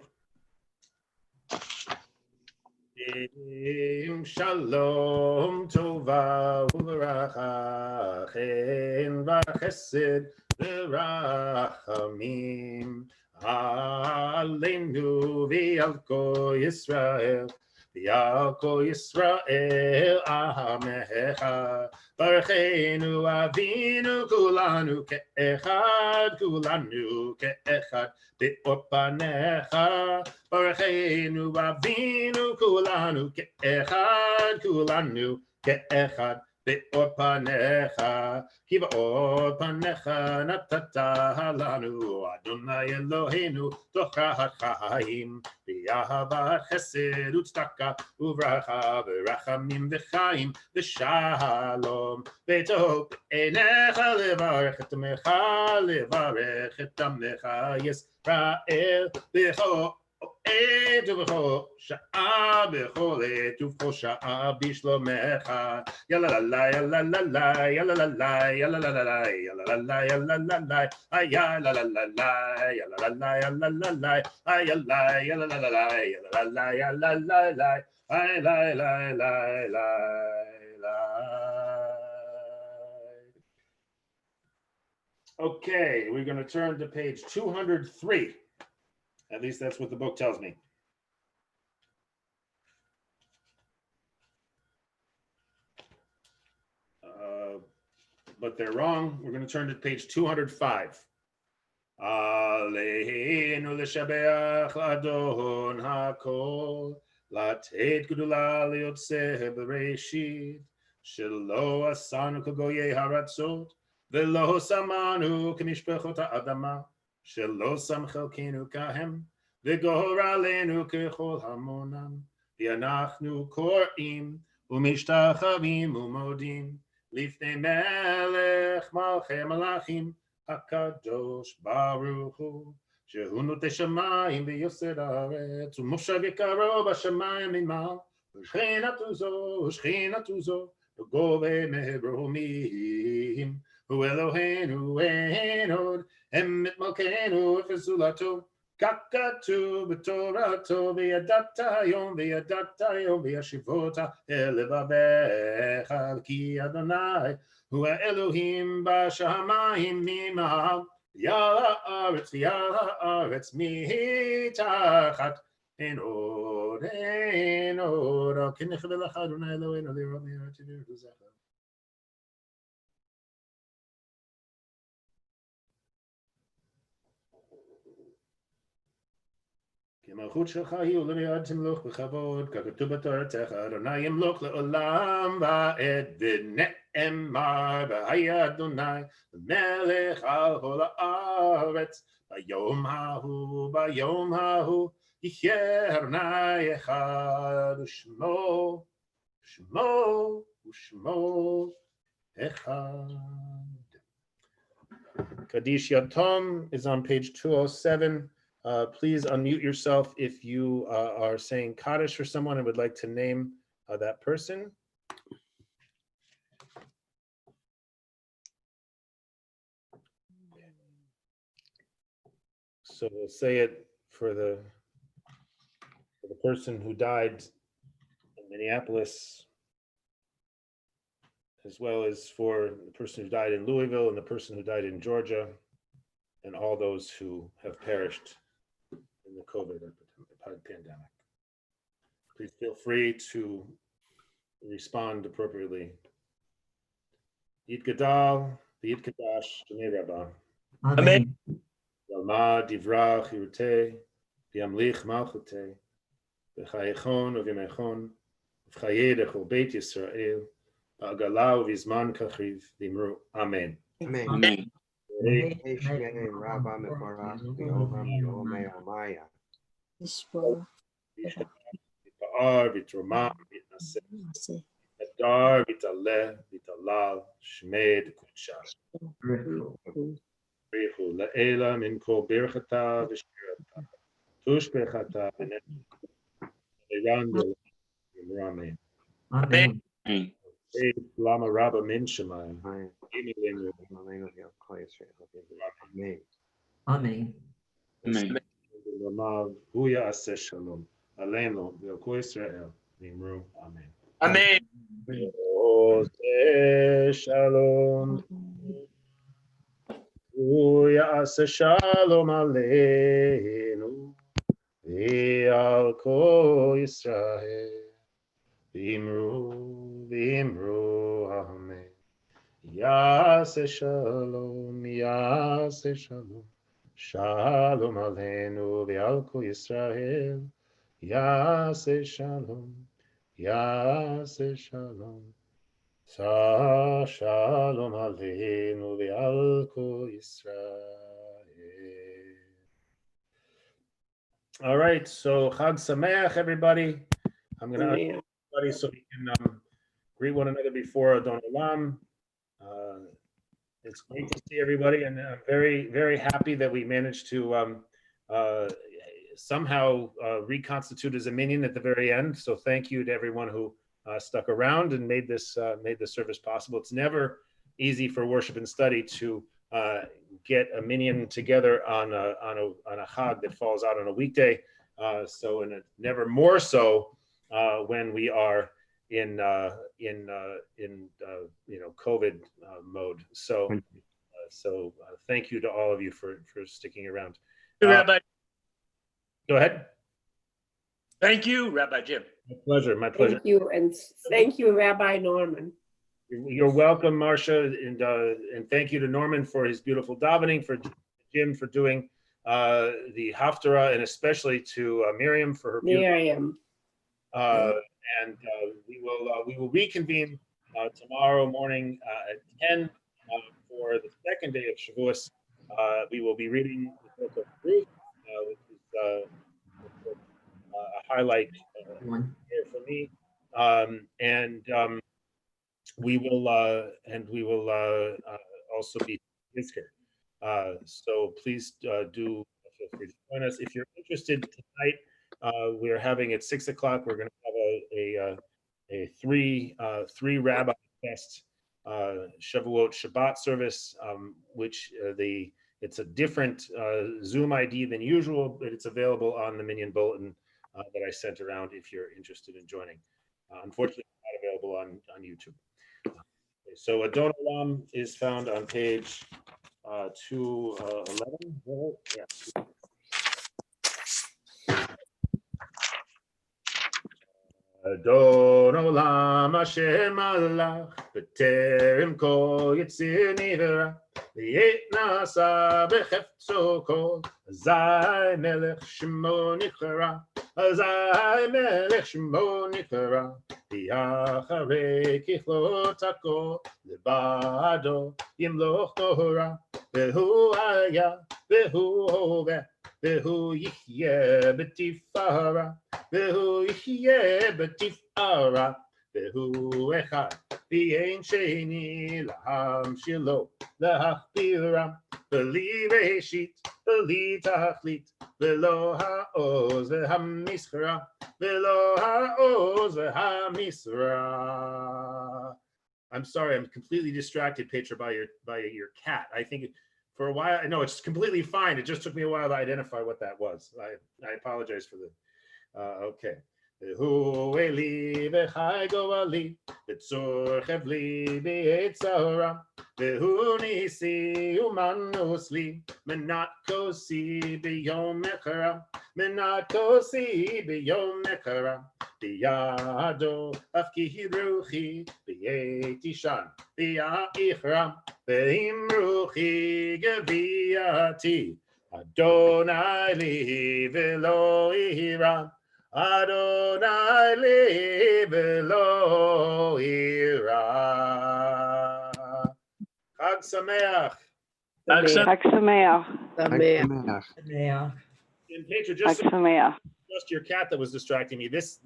Shalom tova uveracha chen v'chesed v'rachamim aleinu v'al kol Yisrael v'al kol Yisrael amecha Baruchenu Avinu kulanu ke'echad be'or panecha Baruchenu Avinu kulanu ke'echad be'or panecha ki ba'or panecha natata lanu Adonai Eloheinu tochrat chaim v'ahavat chesed u'tzedaka uvracha v'rachamim v'chaim v'shalom v'tov b'einecha levarech et amecha Yisrael b'chol עת ובכל שעה בכל עת ובכל שעה בשלומך יאללה יאללה יאללה יאללה יאללה יאללה יאללה Okay, we're going to turn to page 203. At least that's what the book tells me. But they're wrong. We're going to turn to page 205. Aleinu l'shabeach l'adon hakol latet gedula liyotzeh bereshit shelo asanu kagoyei haratzot velo samanu k'mishpechot ha'adama שלא שם חלקנו כהם, וגורלנו ככל המונם, ואנחנו קוראים ומשתחווים ומודים, לפני מלך מלכי מלכים, הקדוש ברוך הוא, שהוא נוטה שמיים ויוסד הארץ, ומושב יקרו בשמיים ממעל, ושכינתו זו, בגובה מרומים, הוא אלוהינו אין עוד, אמת מלכנו וזולתו, כך כתוב בתורתו, וידעת היום וישיבות אל לבביך, כי אדוני הוא האלוהים בשמיים ממעל, ועל הארץ מתחת, אין עוד, על כן נכבד לך אדוני אלוהינו לראות מהארץ ולזכר. כי המלכות שלך היא ולעד תמלוך בכבוד, ככתוב בתורתך, אדוני ימלוך לעולם ועד, ונאמר והיה אדוני מלך על כל הארץ, ביום ההוא יחיה אדוני אחד, ושמו אחד. Kaddish Yatom is on page 207. Please unmute yourself if you are saying Kaddish for someone and would like to name that person. So we'll say it for the person who died in Minneapolis, as well as for the person who died in Louisville and the person who died in Georgia, and all those who have perished in the COVID pandemic. Please feel free to respond appropriately. Yit Gadal, Yit Kadash, Shnei Rabbah. Amen. Yalma Divra Chirute, Yamlich Malchute, V'chayechon Uvimechon, V'chayedech Ol Beit Yisrael, V'agala Uvizman Kachriv, V'imru. Amen. Amen. Amen. Rabba Mevorach, V'olam Yomei Amaya. V'ar V'troma V'naseh, V'dar V'taleh V'talal, Shmei D'Kudsha. Brichu La'ela Min Kol Birchata V'Shirata, Tushbechata V'Ne'eran Amen. Amen. Lama Rabba Min Shemayim. Amen. Amen. Amen. Lamav Huya Aseh Shalom. Aleinu V'Ko Yisrael. Nimru. Amen. Amen. Oseh Shalom. Huya Aseh Shalom Aleinu. V'al Ko Yisrael. V'imru. Amen. Yaseh Shalom. Yaseh Shalom. Shalom Aleinu V'al Ko Yisrael. Yaseh Shalom. Yaseh Shalom. Shalom Aleinu V'al Ko Yisrael. All right, so Chag Sameach, everybody. I'm going to ask Amen. everybody so we can greet one another before Adon Olam. It's great to see everybody, and I'm very, very happy that we managed to somehow reconstitute as a minyan at the very end. So thank you to everyone who stuck around and made this service possible. It's never easy for worship and study to get a minyan together on a chag that falls out on a weekday. So and it never more so when we are in COVID mode. So thank you to all of you for sticking around. Rabbi, Go ahead. thank you, Rabbi Jim. My pleasure. My pleasure. Thank you, and thank you, Rabbi Norman. You're welcome, Marcia, and thank you to Norman for his beautiful davening, for Jim for doing the Haftarah, and especially to Miriam for her beautiful. Miriam. And we will reconvene tomorrow morning at 10 for the second day of Shavuos. We will be reading the book of Ruth, which is a highlight here for me. We will also be here. So please do feel free to join us if you're interested tonight. We are having at 6 o'clock. We're going to have a three rabbi fest Shavuot Shabbat service, which it's a different Zoom ID than usual, but it's available on the Minyan Bulletin that I sent around if you're interested in joining. Unfortunately, it's not available on YouTube. So Adon Olam is found on page 211. Yeah. Adon Olam Hashem Malach B'terem Kol Yitzir Nivra V'yet Nasa B'chefzo Kol Azai Melech Shemo Nikra Azai Melech Shemo Nikra V'yacharei Kichlot HaKol Lebado Yimloch Torah V'hu Haya V'hu Hoveh V'hu Yihyeh B'tifara V'hu yihyeh b'tifara, v'hu echad, v'yein sheni laham shilo, lahachbira, v'li reshit, v'li tachlit, v'lo ha'oz v'hamisra, v'lo ha'oz v'hamisra. I'm sorry, I'm completely distracted, Petra, by your cat. I think for a while, I know it's completely fine. It just took me a while to identify what that was. I apologize for the. Okay. Hu eli v'chai govali v'tzor chevli b'yetzara v'hu nisi umanus li menat kosi b'yom mekara menat kosi b'yom mekara b'yado afki ruchi b'yetishan b'ya'ichra v'im ruchi geviyati Adonai li v'lo ira Adonai li v'lo ira. Chag Sameach. Chag Sameach. Yeah. And Petra, Chag Sameach. just your cat that was distracting me. This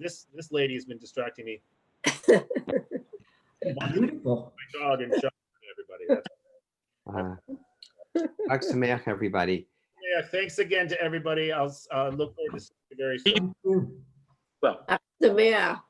lady has been distracting me. Beautiful. My dog and everybody. Chag Sameach, everybody. Yeah, thanks again to everybody. I'll look forward to seeing you very soon. Well, The mayor.